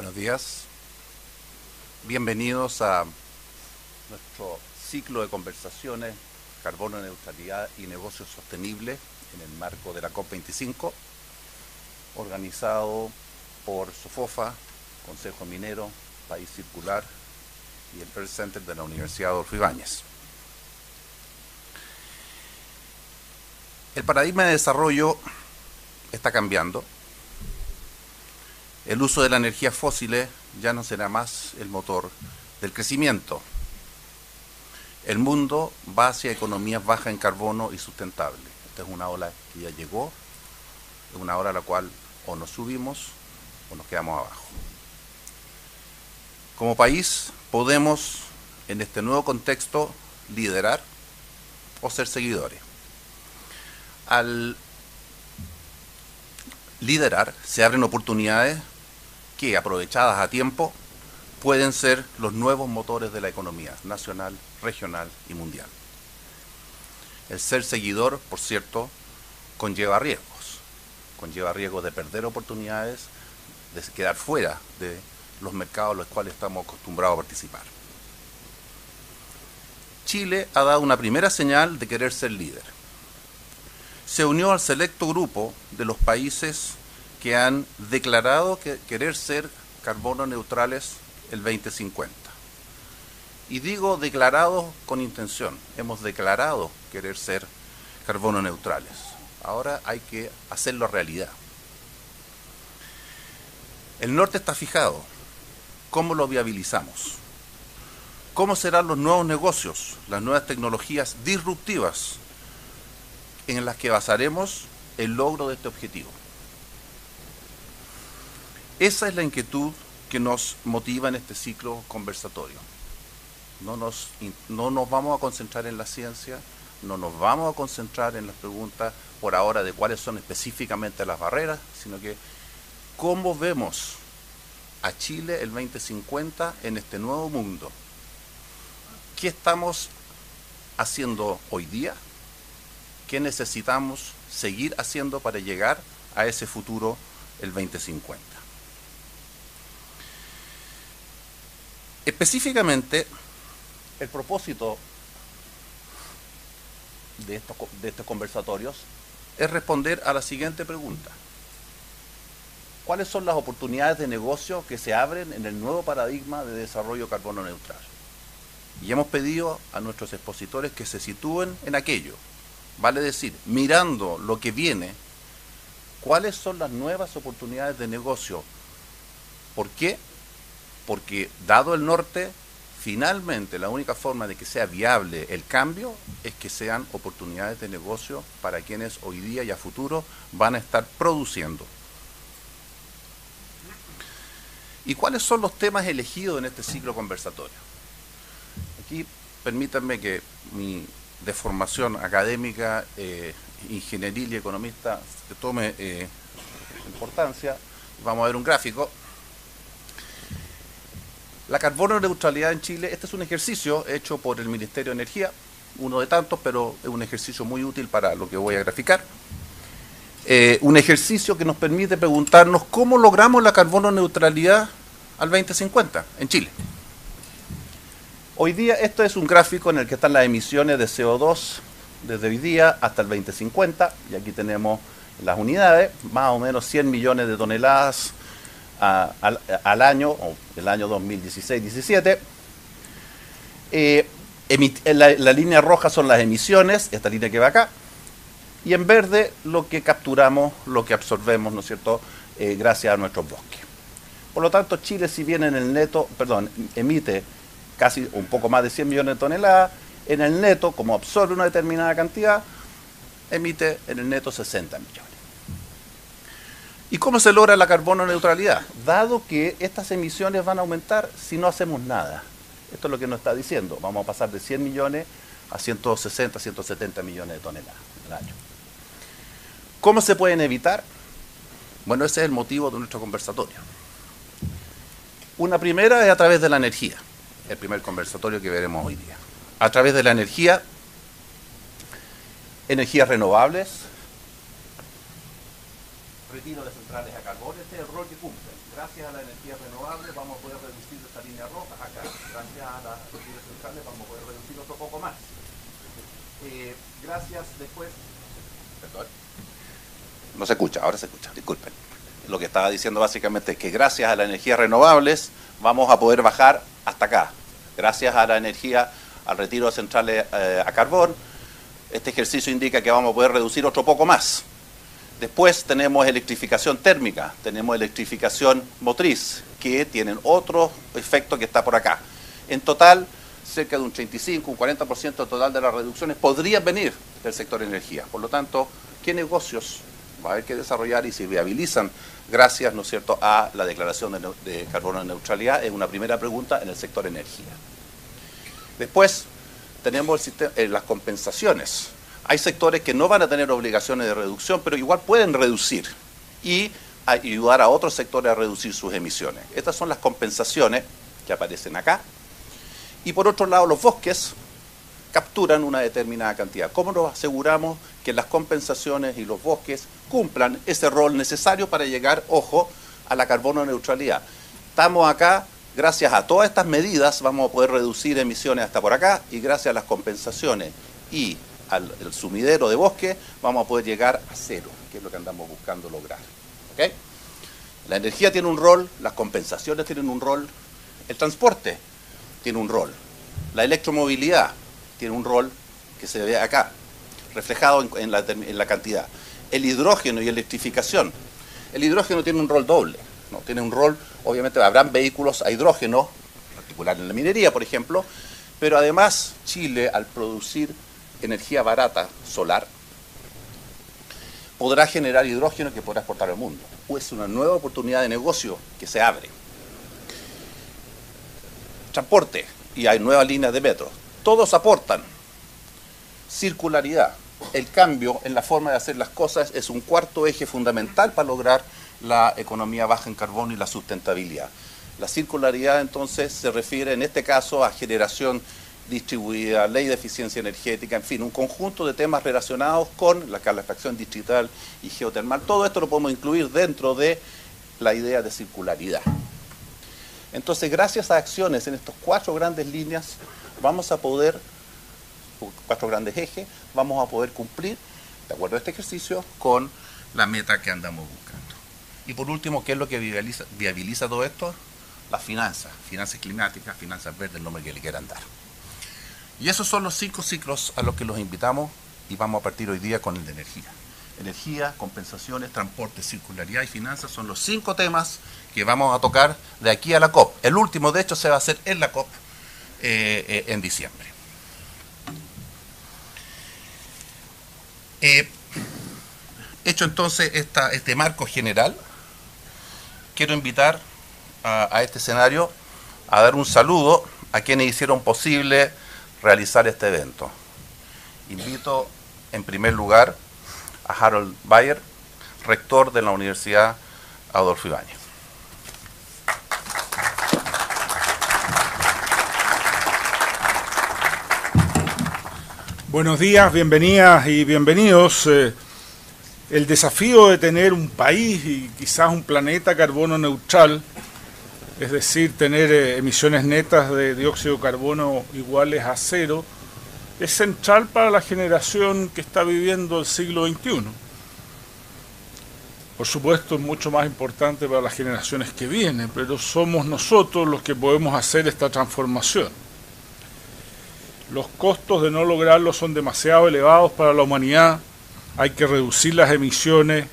Buenos días. Bienvenidos a nuestro ciclo de conversaciones Carbono, Neutralidad y Negocios Sostenibles en el marco de la COP25, organizado por SOFOFA, Consejo Minero, País Circular y el Earth Center de la Universidad Adolfo Ibáñez. El paradigma de desarrollo está cambiando. El uso de la energía fósil ya no será más el motor del crecimiento. El mundo va hacia economías bajas en carbono y sustentables. Esta es una ola que ya llegó, es una ola a la cual o nos subimos o nos quedamos abajo. Como país podemos, en este nuevo contexto, liderar o ser seguidores. Al liderar se abren oportunidades que, aprovechadas a tiempo, pueden ser los nuevos motores de la economía nacional, regional y mundial. El ser seguidor, por cierto, conlleva riesgos. Conlleva riesgos de perder oportunidades, de quedar fuera de los mercados a los cuales estamos acostumbrados a participar. Chile ha dado una primera señal de querer ser líder. Se unió al selecto grupo de los países que han declarado querer ser carbono neutrales el 2050. Y digo declarados con intención. Hemos declarado querer ser carbono neutrales. Ahora hay que hacerlo realidad. El norte está fijado. ¿Cómo lo viabilizamos? ¿Cómo serán los nuevos negocios, las nuevas tecnologías disruptivas en las que basaremos el logro de este objetivo? Esa es la inquietud que nos motiva en este ciclo conversatorio. No nos vamos a concentrar en la ciencia, no nos vamos a concentrar en las preguntas por ahora de cuáles son específicamente las barreras, sino que cómo vemos a Chile el 2050 en este nuevo mundo. ¿Qué estamos haciendo hoy día? ¿Qué necesitamos seguir haciendo para llegar a ese futuro el 2050? Específicamente, el propósito de estos conversatorios es responder a la siguiente pregunta. ¿Cuáles son las oportunidades de negocio que se abren en el nuevo paradigma de desarrollo carbono neutral? Y hemos pedido a nuestros expositores que se sitúen en aquello. Vale decir, mirando lo que viene, ¿cuáles son las nuevas oportunidades de negocio? ¿Por qué? Porque dado el norte, finalmente la única forma de que sea viable el cambio es que sean oportunidades de negocio para quienes hoy día y a futuro van a estar produciendo. ¿Y cuáles son los temas elegidos en este ciclo conversatorio? Aquí permítanme que mi de formación académica, ingenieril y economista que tome importancia. Vamos a ver un gráfico. La carbono neutralidad en Chile, este es un ejercicio hecho por el Ministerio de Energía, uno de tantos, pero es un ejercicio muy útil para lo que voy a graficar. Un ejercicio que nos permite preguntarnos cómo logramos la carbono neutralidad al 2050 en Chile. Hoy día, esto es un gráfico en el que están las emisiones de CO2 desde hoy día hasta el 2050, y aquí tenemos las unidades, más o menos 100 millones de toneladas al año, o el año 2016-17. La línea roja son las emisiones, esta línea que va acá, y en verde lo que capturamos, lo que absorbemos, ¿no es cierto?, gracias a nuestros bosques. Por lo tanto, Chile, si bien en el neto, emite casi un poco más de 100 millones de toneladas, en el neto, como absorbe una determinada cantidad, emite en el neto 60 millones. ¿Y cómo se logra la carbono neutralidad? Dado que estas emisiones van a aumentar si no hacemos nada. Esto es lo que nos está diciendo. Vamos a pasar de 100 millones a 160, 170 millones de toneladas al año. ¿Cómo se pueden evitar? Bueno, ese es el motivo de nuestro conversatorio. Una primera es a través de la energía. El primer conversatorio que veremos hoy día. A través de la energía, energías renovables, retiro de centrales a carbón. Este es el rol que cumplen. Gracias a la energía renovable vamos a poder reducir esta línea roja acá. Gracias a las retiros centrales vamos a poder reducir otro poco más. Gracias después... Perdón. No se escucha, ahora se escucha, disculpen. Lo que estaba diciendo básicamente es que gracias a las energías renovables vamos a poder bajar hasta acá. Gracias a la energía, al retiro de centrales a carbón, este ejercicio indica que vamos a poder reducir otro poco más. Después tenemos electrificación térmica, tenemos electrificación motriz, que tienen otro efecto que está por acá. En total, cerca de un 35, un 40% total de las reducciones podrían venir del sector energía. Por lo tanto, ¿qué negocios va a haber que desarrollar y se viabilizan gracias, ¿no es cierto?, a la declaración de carbono neutralidad? Es una primera pregunta en el sector energía. Después tenemos las compensaciones. Hay sectores que no van a tener obligaciones de reducción, pero igual pueden reducir y ayudar a otros sectores a reducir sus emisiones. Estas son las compensaciones que aparecen acá. Y por otro lado, los bosques capturan una determinada cantidad. ¿Cómo nos aseguramos que las compensaciones y los bosques cumplan ese rol necesario para llegar, ojo, a la carbono neutralidad? Estamos acá, gracias a todas estas medidas vamos a poder reducir emisiones hasta por acá, y gracias a las compensaciones y al sumidero de bosque vamos a poder llegar a cero, que es lo que andamos buscando lograr. ¿Okay? La energía tiene un rol, las compensaciones tienen un rol, el transporte tiene un rol, la electromovilidad tiene un rol que se ve acá, reflejado en la cantidad. El hidrógeno y electrificación. El hidrógeno tiene un rol doble, ¿no? Tiene un rol, obviamente habrán vehículos a hidrógeno, en particular en la minería, por ejemplo, pero además Chile, al producir energía barata solar, podrá generar hidrógeno que podrá exportar al mundo. Es una nueva oportunidad de negocio que se abre. Transporte, y hay nuevas líneas de metro. Todos aportan. Circularidad. El cambio en la forma de hacer las cosas es un cuarto eje fundamental para lograr la economía baja en carbono y la sustentabilidad. La circularidad entonces se refiere en este caso a generación distribuida, ley de eficiencia energética, en fin, un conjunto de temas relacionados con la calefacción distrital y geotermal. Todo esto lo podemos incluir dentro de la idea de circularidad. Entonces, gracias a acciones en estas cuatro grandes líneas, vamos a poder, cuatro grandes ejes, vamos a poder cumplir, de acuerdo a este ejercicio, con la meta que andamos buscando. Y por último, ¿qué es lo que viabiliza todo esto? Las finanzas climáticas, finanzas verdes, el nombre que le quieran dar. Y esos son los 5 ciclos a los que los invitamos, y vamos a partir hoy día con el de energía. Energía, compensaciones, transporte, circularidad y finanzas son los 5 temas que vamos a tocar de aquí a la COP. El último, de hecho, se va a hacer en la COP en diciembre. Hecho entonces este marco general, quiero invitar a este escenario a dar un saludo a quienes hicieron posible realizar este evento. Invito en primer lugar a Harold Bayer, rector de la Universidad Adolfo Ibáñez. Buenos días, bienvenidas y bienvenidos. El desafío de tener un país y quizás un planeta carbono neutral, es decir, tener emisiones netas de dióxido de carbono iguales a cero, es central para la generación que está viviendo el siglo XXI. Por supuesto, es mucho más importante para las generaciones que vienen, pero somos nosotros los que podemos hacer esta transformación. Los costos de no lograrlo son demasiado elevados para la humanidad. Hay que reducir las emisiones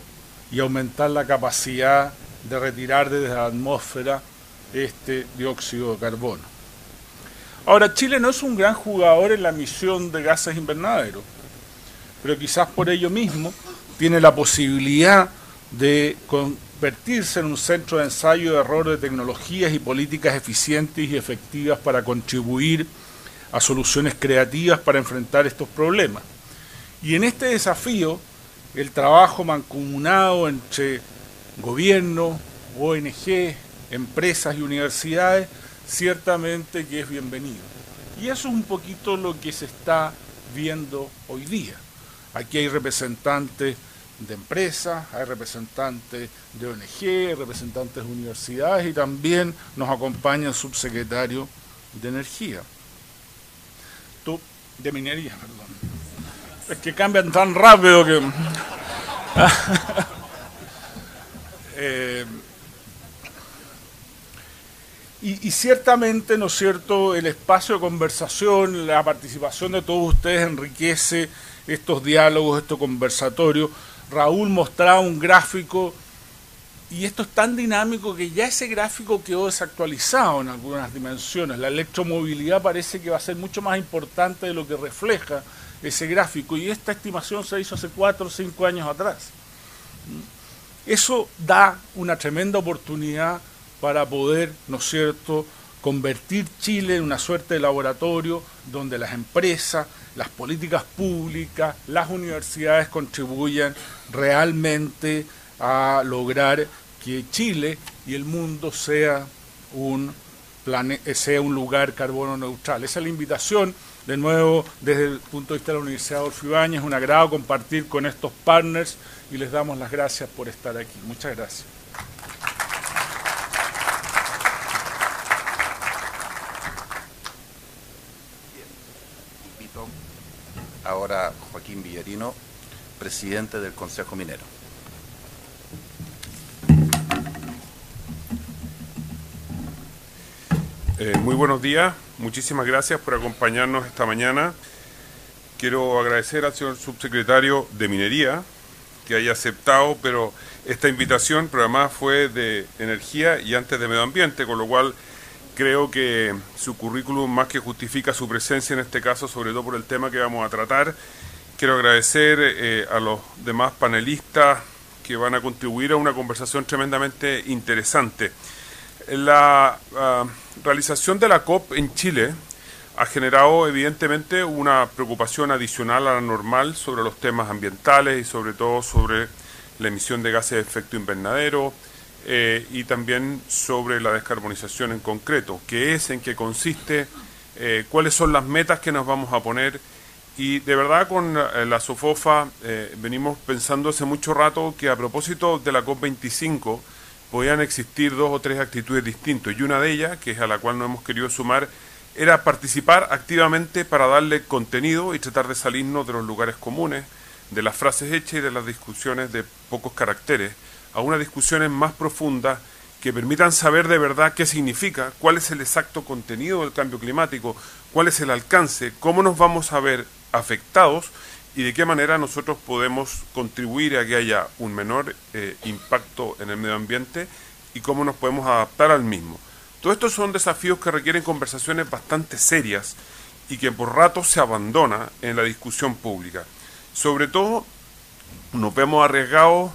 y aumentar la capacidad de retirar desde la atmósfera este dióxido de carbono. Ahora, Chile no es un gran jugador en la emisión de gases invernaderos, pero quizás por ello mismo tiene la posibilidad de convertirse en un centro de ensayo de error de tecnologías y políticas eficientes y efectivas para contribuir a soluciones creativas para enfrentar estos problemas. Y en este desafío, el trabajo mancomunado entre gobierno, ONG, empresas y universidades, ciertamente que es bienvenido. Y eso es un poquito lo que se está viendo hoy día. Aquí hay representantes de empresas, hay representantes de ONG, representantes de universidades y también nos acompaña el subsecretario de Energía. De Minería, perdón. Es que cambian tan rápido que... Y ciertamente, ¿no es cierto?, el espacio de conversación, la participación de todos ustedes enriquece estos diálogos, estos conversatorios. Raúl mostraba un gráfico y esto es tan dinámico que ya ese gráfico quedó desactualizado en algunas dimensiones. La electromovilidad parece que va a ser mucho más importante de lo que refleja ese gráfico y esta estimación se hizo hace 4 o 5 años atrás. Eso da una tremenda oportunidad para poder, ¿no es cierto?, convertir Chile en una suerte de laboratorio donde las empresas, las políticas públicas, las universidades contribuyan realmente a lograr que Chile y el mundo sea un lugar carbono neutral. Esa es la invitación, de nuevo, desde el punto de vista de la Universidad Adolfo Ibáñez. Es un agrado compartir con estos partners y les damos las gracias por estar aquí. Muchas gracias. Ahora Joaquín Villarino, presidente del Consejo Minero. Muy buenos días, muchísimas gracias por acompañarnos esta mañana. Quiero agradecer al señor subsecretario de Minería que haya aceptado esta invitación, pero además fue de Energía y antes de Medio Ambiente, con lo cual creo que su currículum más que justifica su presencia en este caso, sobre todo por el tema que vamos a tratar. Quiero agradecer a los demás panelistas que van a contribuir a una conversación tremendamente interesante. La realización de la COP en Chile ha generado evidentemente una preocupación adicional a la normal sobre los temas ambientales y sobre todo sobre la emisión de gases de efecto invernadero, y también sobre la descarbonización en concreto, qué es, en qué consiste, cuáles son las metas que nos vamos a poner. Y de verdad con la SOFOFA venimos pensando hace mucho rato que a propósito de la COP25 podían existir 2 o 3 actitudes distintas, y una de ellas, que es a la cual nos hemos querido sumar, era participar activamente para darle contenido y tratar de salirnos de los lugares comunes, de las frases hechas y de las discusiones de pocos caracteres, a unas discusiones más profundas que permitan saber de verdad qué significa, cuál es el exacto contenido del cambio climático, cuál es el alcance, cómo nos vamos a ver afectados y de qué manera nosotros podemos contribuir a que haya un menor impacto en el medio ambiente y cómo nos podemos adaptar al mismo. Todos estos son desafíos que requieren conversaciones bastante serias y que por rato se abandona en la discusión pública. Sobre todo nos vemos arriesgados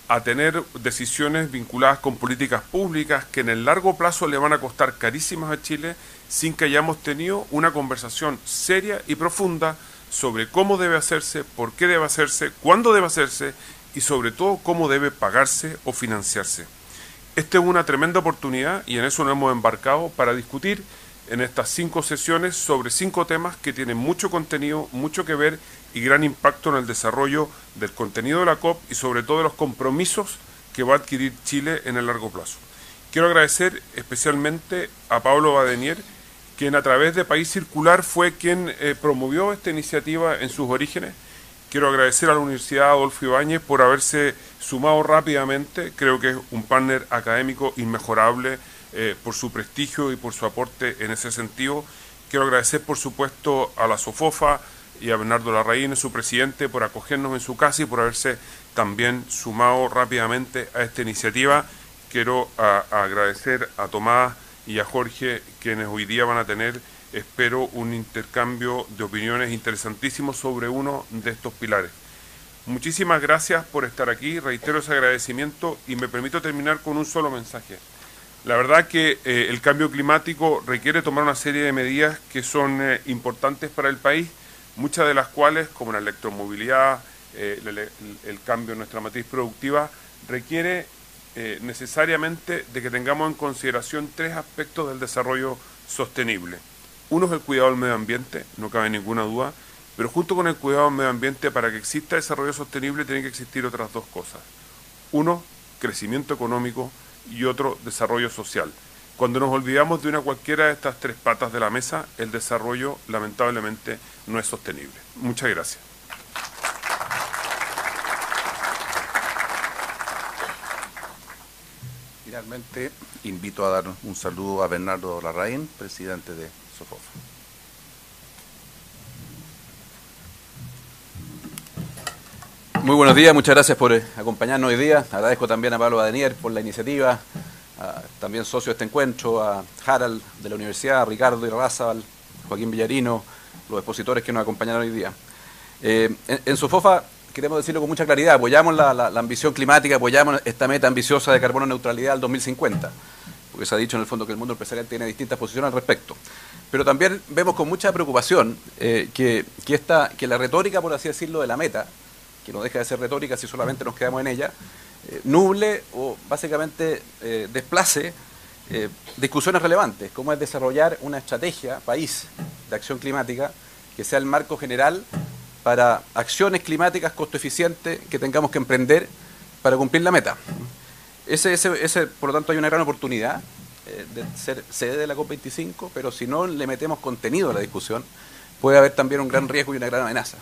a tener decisiones vinculadas con políticas públicas que en el largo plazo le van a costar carísimas a Chile sin que hayamos tenido una conversación seria y profunda sobre cómo debe hacerse, por qué debe hacerse, cuándo debe hacerse y sobre todo cómo debe pagarse o financiarse. Esta es una tremenda oportunidad y en eso nos hemos embarcado para discutir en estas 5 sesiones sobre 5 temas que tienen mucho contenido, mucho que ver y gran impacto en el desarrollo del contenido de la COP y sobre todo de los compromisos que va a adquirir Chile en el largo plazo. Quiero agradecer especialmente a Pablo Badenier, quien a través de País Circular fue quien promovió esta iniciativa en sus orígenes. Quiero agradecer a la Universidad Adolfo Ibáñez por haberse sumado rápidamente. Creo que es un partner académico inmejorable por su prestigio y por su aporte en ese sentido. Quiero agradecer, por supuesto, a la SOFOFA y a Bernardo Larraín, su presidente, por acogernos en su casa y por haberse también sumado rápidamente a esta iniciativa. Quiero agradecer a Tomás y a Jorge, quienes hoy día van a tener, espero, un intercambio de opiniones interesantísimos sobre uno de estos pilares. Muchísimas gracias por estar aquí, reitero ese agradecimiento y me permito terminar con un solo mensaje. La verdad que el cambio climático requiere tomar una serie de medidas que son importantes para el país, muchas de las cuales, como la electromovilidad, el cambio en nuestra matriz productiva, requiere necesariamente de que tengamos en consideración 3 aspectos del desarrollo sostenible. Uno es el cuidado del medio ambiente, no cabe ninguna duda, Pero junto con el cuidado del medio ambiente, para que exista desarrollo sostenible, tienen que existir otras dos cosas. Uno, crecimiento económico, y otro, desarrollo social. Cuando nos olvidamos de una cualquiera de estas tres patas de la mesa, el desarrollo lamentablemente no es sostenible. Muchas gracias. Finalmente, invito a dar un saludo a Bernardo Larraín, presidente de SOFOFA. Muy buenos días, muchas gracias por acompañarnos hoy día. Agradezco también a Pablo Badenier por la iniciativa, también socio de este encuentro, a Harald de la Universidad, a Ricardo Irarrázaval, Joaquín Villarino, los expositores que nos acompañaron hoy día. En SOFOFA queremos decirlo con mucha claridad, apoyamos la ambición climática, apoyamos esta meta ambiciosa de carbono neutralidad al 2050, porque se ha dicho en el fondo que el mundo empresarial tiene distintas posiciones al respecto. Pero también vemos con mucha preocupación que la retórica, por así decirlo, de la meta, que no deja de ser retórica si solamente nos quedamos en ella, nuble o básicamente desplace discusiones relevantes, como es desarrollar una estrategia país de acción climática que sea el marco general para acciones climáticas costo eficientes que tengamos que emprender para cumplir la meta. Por lo tanto, hay una gran oportunidad de ser sede de la COP25, pero si no le metemos contenido a la discusión, puede haber también un gran riesgo y una gran amenaza.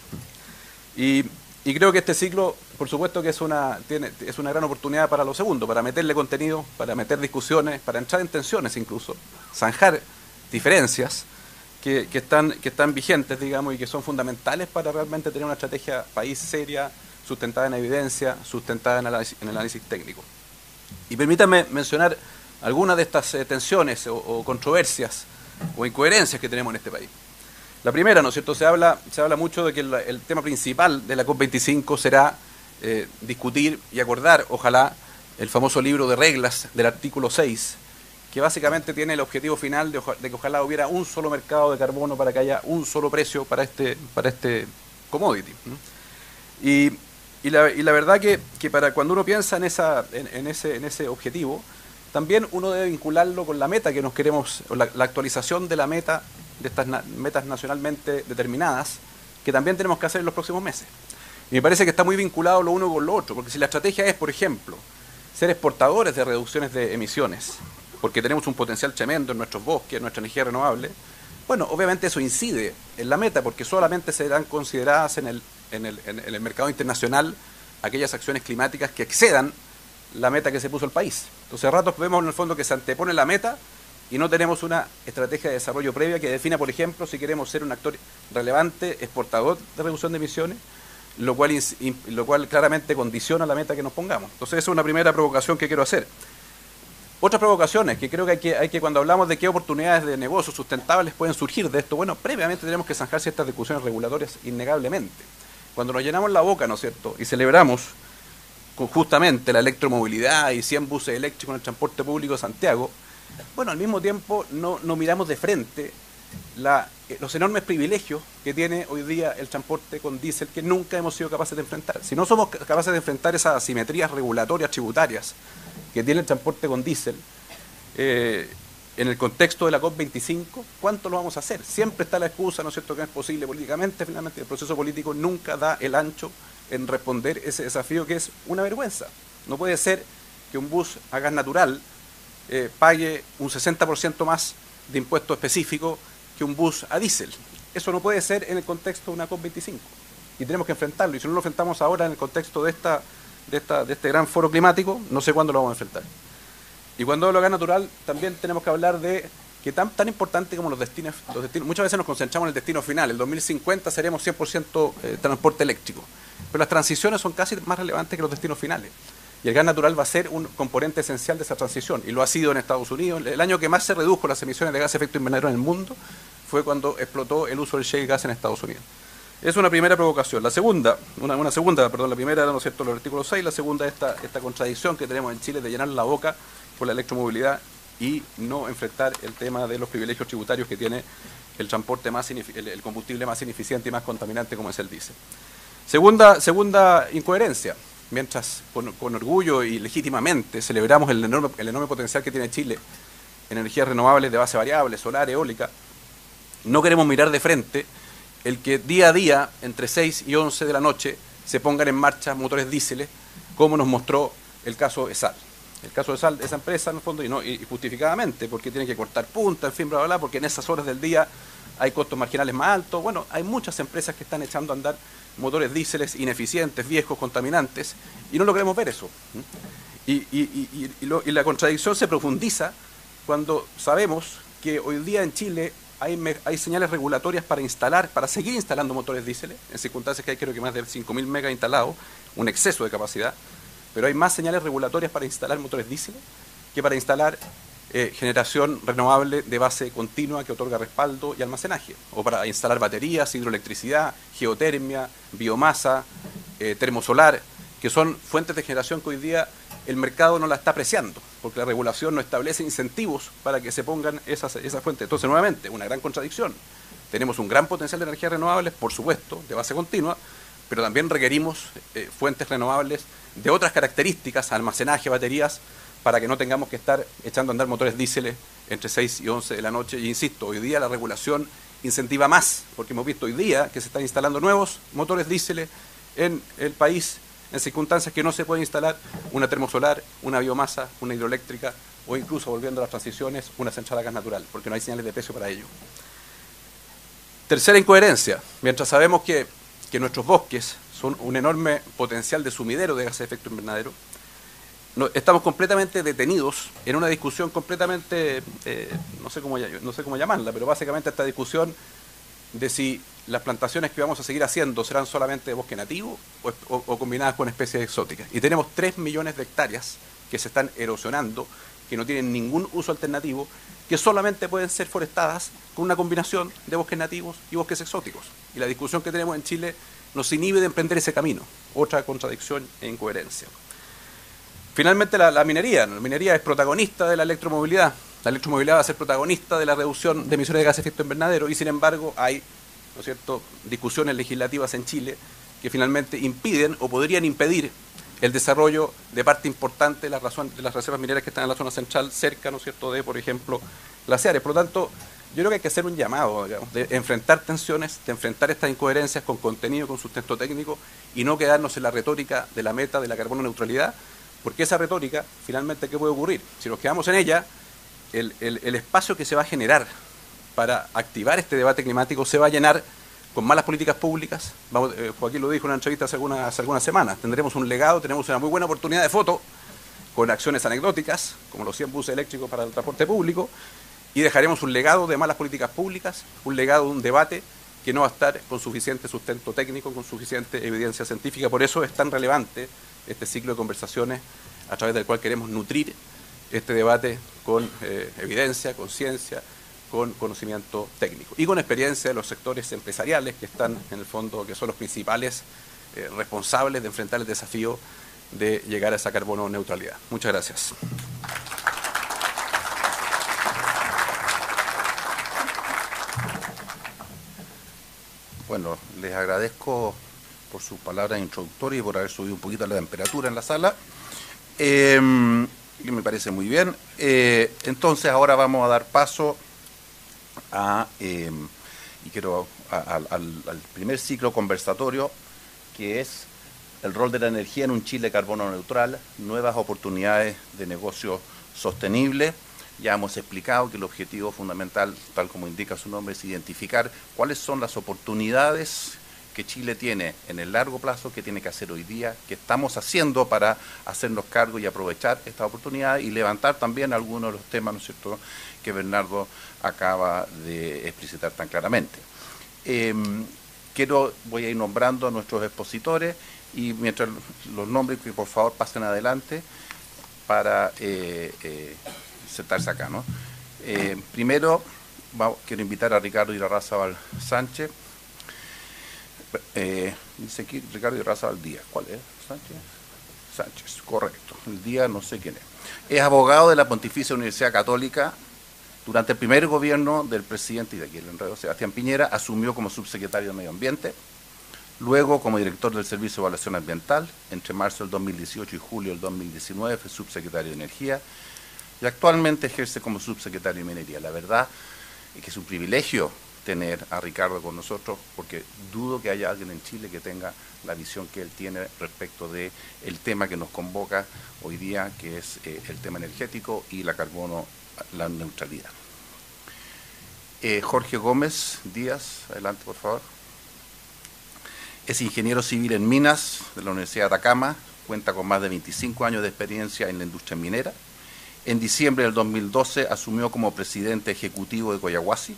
Y creo que este ciclo, por supuesto que es una gran oportunidad para lo segundo, para meterle contenido, para meter discusiones, para entrar en tensiones incluso, zanjar diferencias que están vigentes, digamos, y que son fundamentales para realmente tener una estrategia país seria, sustentada en evidencia, sustentada en análisis técnico. Y permítanme mencionar algunas de estas tensiones o controversias o incoherencias que tenemos en este país. La primera, ¿no es cierto? Se habla mucho de que el tema principal de la COP25 será discutir y acordar, ojalá, el famoso libro de reglas del artículo 6, que básicamente tiene el objetivo final de que ojalá hubiera un solo mercado de carbono para que haya un solo precio para este commodity. Y la verdad que para cuando uno piensa en ese objetivo, también uno debe vincularlo con la meta que nos queremos, o la actualización de la meta, de estas metas nacionalmente determinadas, que también tenemos que hacer en los próximos meses. Y me parece que está muy vinculado lo uno con lo otro, porque si la estrategia es, por ejemplo, ser exportadores de reducciones de emisiones, porque tenemos un potencial tremendo en nuestros bosques, en nuestra energía renovable, bueno, obviamente eso incide en la meta, porque solamente serán consideradas en el mercado internacional aquellas acciones climáticas que excedan la meta que se puso el país. Entonces, a ratos vemos en el fondo que se antepone la meta y no tenemos una estrategia de desarrollo previa que defina, por ejemplo, si queremos ser un actor relevante, exportador de reducción de emisiones, lo cual claramente condiciona la meta que nos pongamos. Entonces, esa es una primera provocación que quiero hacer. Otras provocaciones que creo que hay que cuando hablamos de qué oportunidades de negocios sustentables pueden surgir de esto, bueno, previamente tenemos que zanjar ciertas discusiones regulatorias innegablemente. Cuando nos llenamos la boca, ¿no es cierto?, y celebramos justamente la electromovilidad y 100 buses eléctricos en el transporte público de Santiago, bueno, al mismo tiempo no miramos de frente los enormes privilegios que tiene hoy día el transporte con diésel que nunca hemos sido capaces de enfrentar. Si no somos capaces de enfrentar esas asimetrías regulatorias tributarias que tiene el transporte con diésel en el contexto de la COP25, ¿cuánto lo vamos a hacer? Siempre está la excusa, ¿no es cierto?, que no es posible políticamente. Finalmente el proceso político nunca da el ancho en responder ese desafío que es una vergüenza. No puede ser que un bus a gas natural pague un 60% más de impuesto específico que un bus a diésel. Eso no puede ser en el contexto de una COP25. Y tenemos que enfrentarlo. Y si no lo enfrentamos ahora en el contexto de este gran foro climático, no sé cuándo lo vamos a enfrentar. Y cuando hablo de gas natural, también tenemos que hablar de que tan importante como los destinos. Muchas veces nos concentramos en el destino final. El 2050 seremos 100% transporte eléctrico. Pero las transiciones son casi más relevantes que los destinos finales. Y el gas natural va a ser un componente esencial de esa transición. Y lo ha sido en Estados Unidos. El año que más se redujo las emisiones de gas de efecto invernadero en el mundo fue cuando explotó el uso del shale gas en Estados Unidos. Es una primera provocación. La segunda, la primera era, ¿no es cierto?, el artículo 6, la segunda esta contradicción que tenemos en Chile de llenar la boca por la electromovilidad y no enfrentar el tema de los privilegios tributarios que tiene el transporte el combustible más ineficiente y más contaminante como es el diésel. Segunda incoherencia. Mientras con orgullo y legítimamente celebramos el enorme potencial que tiene Chile en energías renovables de base variable, solar, eólica, no queremos mirar de frente el que día a día, entre 6 y 11 de la noche, se pongan en marcha motores diésel, como nos mostró el caso ESAL. El caso ESAL de esa empresa, en el fondo, y justificadamente, porque tiene que cortar punta, en fin, bla, bla, bla, porque en esas horas del día hay costos marginales más altos. Bueno, hay muchas empresas que están echando a andar motores diéseles ineficientes, viejos, contaminantes, y no lo queremos ver eso. Y la contradicción se profundiza cuando sabemos que hoy día en Chile hay señales regulatorias para seguir instalando motores diésel, en circunstancias que hay creo que más de 5.000 megas instalados, un exceso de capacidad, pero hay más señales regulatorias para instalar motores diésel que para instalar generación renovable de base continua que otorga respaldo y almacenaje, o para instalar baterías, hidroelectricidad, geotermia, biomasa, termosolar, que son fuentes de generación que hoy día el mercado no la está apreciando, porque la regulación no establece incentivos para que se pongan esas fuentes. Entonces, nuevamente, una gran contradicción. Tenemos un gran potencial de energías renovables, por supuesto, de base continua, pero también requerimos fuentes renovables de otras características, almacenaje, baterías, para que no tengamos que estar echando a andar motores diésel entre 6 y 11 de la noche. Y insisto, hoy día la regulación incentiva más, porque hemos visto hoy día que se están instalando nuevos motores diésel en el país, en circunstancias que no se puede instalar una termosolar, una biomasa, una hidroeléctrica o incluso, volviendo a las transiciones, una central a gas natural, porque no hay señales de precio para ello. Tercera incoherencia, mientras sabemos que nuestros bosques son un enorme potencial de sumidero de gases de efecto invernadero, estamos completamente detenidos en una discusión completamente, no sé cómo llamarla, pero básicamente esta discusión de si las plantaciones que vamos a seguir haciendo serán solamente de bosque nativo o combinadas con especies exóticas. Y tenemos 3 millones de hectáreas que se están erosionando, que no tienen ningún uso alternativo, que solamente pueden ser forestadas con una combinación de bosques nativos y bosques exóticos. Y la discusión que tenemos en Chile nos inhibe de emprender ese camino. Otra contradicción e incoherencia. Finalmente, la minería. La minería es protagonista de la electromovilidad. La electromovilidad va a ser protagonista de la reducción de emisiones de gases de efecto invernadero y, sin embargo, hay, ¿no es cierto?, discusiones legislativas en Chile que finalmente impiden o podrían impedir el desarrollo de parte importante de las reservas mineras que están en la zona central, cerca, ¿no es cierto?, de, por ejemplo, glaciares. Por lo tanto, yo creo que hay que hacer un llamado, digamos, de enfrentar tensiones, de enfrentar estas incoherencias con contenido, con sustento técnico, y no quedarnos en la retórica de la meta de la carbono neutralidad, porque esa retórica, finalmente, ¿qué puede ocurrir? Si nos quedamos en ella, el espacio que se va a generar para activar este debate climático se va a llenar con malas políticas públicas. Joaquín lo dijo en una entrevista hace algunas semanas. Tendremos un legado, tenemos una muy buena oportunidad de foto con acciones anecdóticas, como los 100 buses eléctricos para el transporte público, y dejaremos un legado de malas políticas públicas, un legado de un debate que no va a estar con suficiente sustento técnico, con suficiente evidencia científica. Por eso es tan relevante este ciclo de conversaciones a través del cual queremos nutrir este debate con evidencia, con ciencia, con conocimiento técnico y con experiencia de los sectores empresariales que están, en el fondo, que son los principales responsables de enfrentar el desafío de llegar a esa carbono neutralidad. Muchas gracias. Bueno, les agradezco por sus palabras introductorias y por haber subido un poquito la temperatura en la sala. Que me parece muy bien. Entonces ahora vamos a dar paso al primer ciclo conversatorio, que es el rol de la energía en un Chile carbono neutral, nuevas oportunidades de negocio sostenible. Ya hemos explicado que el objetivo fundamental, tal como indica su nombre, es identificar cuáles son las oportunidades que Chile tiene en el largo plazo, que tiene que hacer hoy día, que estamos haciendo para hacernos cargo y aprovechar esta oportunidad y levantar también algunos de los temas, ¿no es cierto?, que Bernardo acaba de explicitar tan claramente. Voy a ir nombrando a nuestros expositores y mientras los nombres, que por favor pasen adelante para sentarse acá, ¿no? Primero, quiero invitar a Ricardo Irarrázaval Sánchez. Dice aquí Ricardo Irarrázaval Díaz. ¿Cuál es? Sánchez, correcto. El Díaz no sé quién es. Es abogado de la Pontificia Universidad Católica. Durante el primer gobierno del presidente, y de aquí el enredo, Sebastián Piñera, asumió como subsecretario de Medio Ambiente, luego como director del Servicio de Evaluación Ambiental, entre marzo del 2018 y julio del 2019 fue subsecretario de Energía, y actualmente ejerce como subsecretario de Minería. La verdad es que es un privilegio tener a Ricardo con nosotros, porque dudo que haya alguien en Chile que tenga la visión que él tiene respecto de el tema que nos convoca hoy día, que es el tema energético y la neutralidad. Jorge Gómez Díaz, adelante por favor. Es ingeniero civil en minas de la Universidad de Atacama, cuenta con más de 25 años de experiencia en la industria minera. En diciembre del 2012 asumió como presidente ejecutivo de Collahuasi.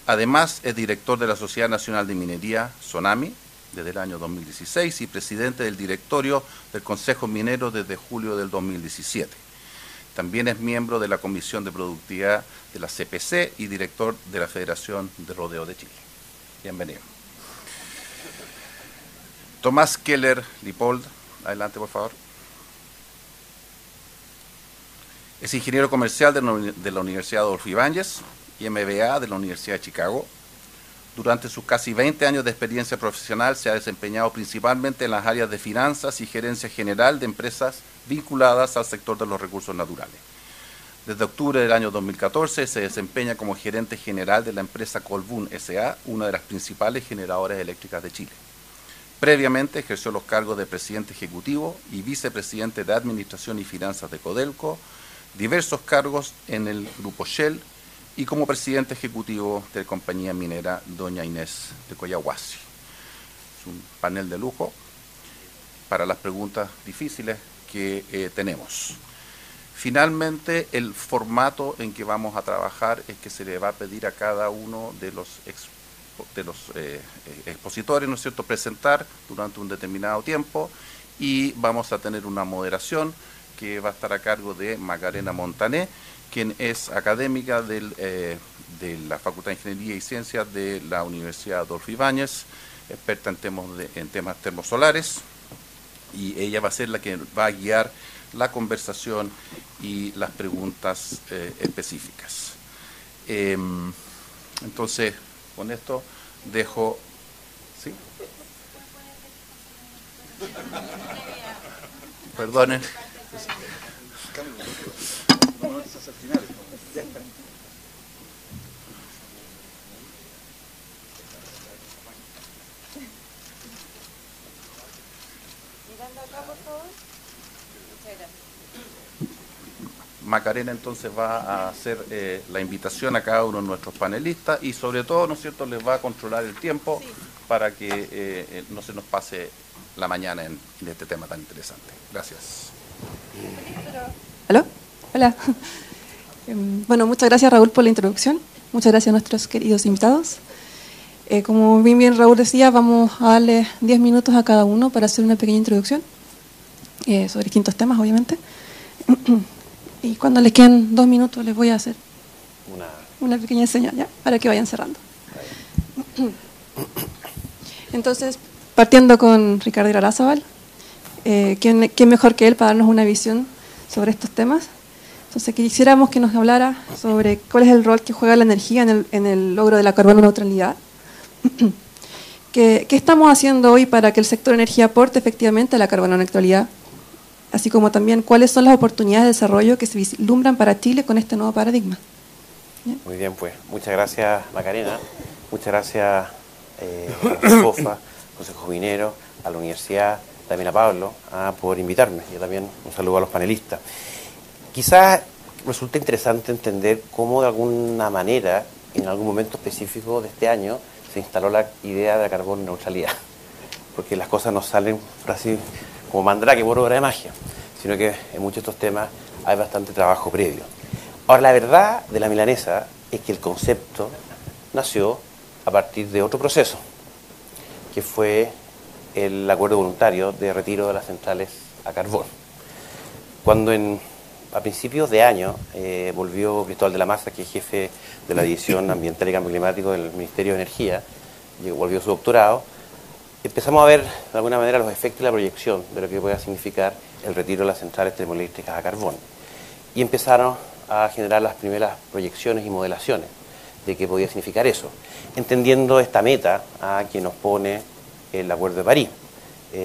Además, es director de la Sociedad Nacional de Minería, SONAMI, desde el año 2016 y presidente del directorio del Consejo Minero desde julio del 2017. También es miembro de la Comisión de Productividad de la CPC y director de la Federación de Rodeo de Chile. Bienvenido. Tomás Keller Lipold, adelante por favor. Es ingeniero comercial de la Universidad Adolfo Ibáñez y MBA de la Universidad de Chicago. Durante sus casi 20 años de experiencia profesional se ha desempeñado principalmente en las áreas de finanzas y gerencia general de empresas vinculadas al sector de los recursos naturales. Desde octubre del año 2014 se desempeña como gerente general de la empresa Colbún S.A., una de las principales generadoras eléctricas de Chile. Previamente ejerció los cargos de presidente ejecutivo y vicepresidente de Administración y Finanzas de Codelco, diversos cargos en el Grupo Shell y como presidente ejecutivo de la compañía minera Doña Inés de Collahuasi. Es un panel de lujo para las preguntas difíciles que tenemos. Finalmente, el formato en que vamos a trabajar es que se le va a pedir a cada uno de los expositores, ¿no es cierto?, presentar durante un determinado tiempo, y vamos a tener una moderación que va a estar a cargo de Macarena Montané, quien es académica de la Facultad de Ingeniería y Ciencias de la Universidad Adolfo Ibáñez, experta en temas termosolares, y ella va a ser la que va a guiar la conversación y las preguntas específicas. Entonces, con esto dejo... ¿Sí? Perdonen. Mirando acá, por favor. Muchas gracias. Macarena entonces va a hacer la invitación a cada uno de nuestros panelistas y sobre todo, ¿no es cierto?, les va a controlar el tiempo para que no se nos pase la mañana en este tema tan interesante. Gracias. ¿Aló? Hola. Bueno, muchas gracias, Raúl, por la introducción. Muchas gracias a nuestros queridos invitados. Como bien Raúl decía, vamos a darle 10 minutos a cada uno para hacer una pequeña introducción sobre distintos temas, obviamente. Y cuando les queden 2 minutos les voy a hacer una pequeña señal, ¿ya?, para que vayan cerrando. Entonces, partiendo con Ricardo Irarrázaval, ¿quién mejor que él para darnos una visión sobre estos temas? Entonces, quisiéramos que nos hablara sobre cuál es el rol que juega la energía en el logro de la carbono neutralidad. ¿Qué estamos haciendo hoy para que el sector energía aporte efectivamente a la carbono neutralidad? Así como también cuáles son las oportunidades de desarrollo que se vislumbran para Chile con este nuevo paradigma. ¿Bien? Muy bien, pues muchas gracias, Macarena, muchas gracias a FOFA, Consejo Minero, a la Universidad, también a Pablo, por invitarme, y también un saludo a los panelistas. Quizás resulta interesante entender cómo de alguna manera, en algún momento específico de este año, se instaló la idea de la carbono neutralidad, porque las cosas no salen así como mandrake por obra de magia, sino que en muchos de estos temas hay bastante trabajo previo. Ahora, la verdad de la milanesa es que el concepto nació a partir de otro proceso, que fue el acuerdo voluntario de retiro de las centrales a carbón. Cuando a principios de año volvió Cristóbal de la Maza, que es jefe de la División Ambiental y Cambio Climático del Ministerio de Energía, y volvió su doctorado, empezamos a ver de alguna manera los efectos y la proyección de lo que pueda significar el retiro de las centrales termoeléctricas a carbón. Y empezaron a generar las primeras proyecciones y modelaciones de qué podía significar eso, entendiendo esta meta que nos pone el Acuerdo de París,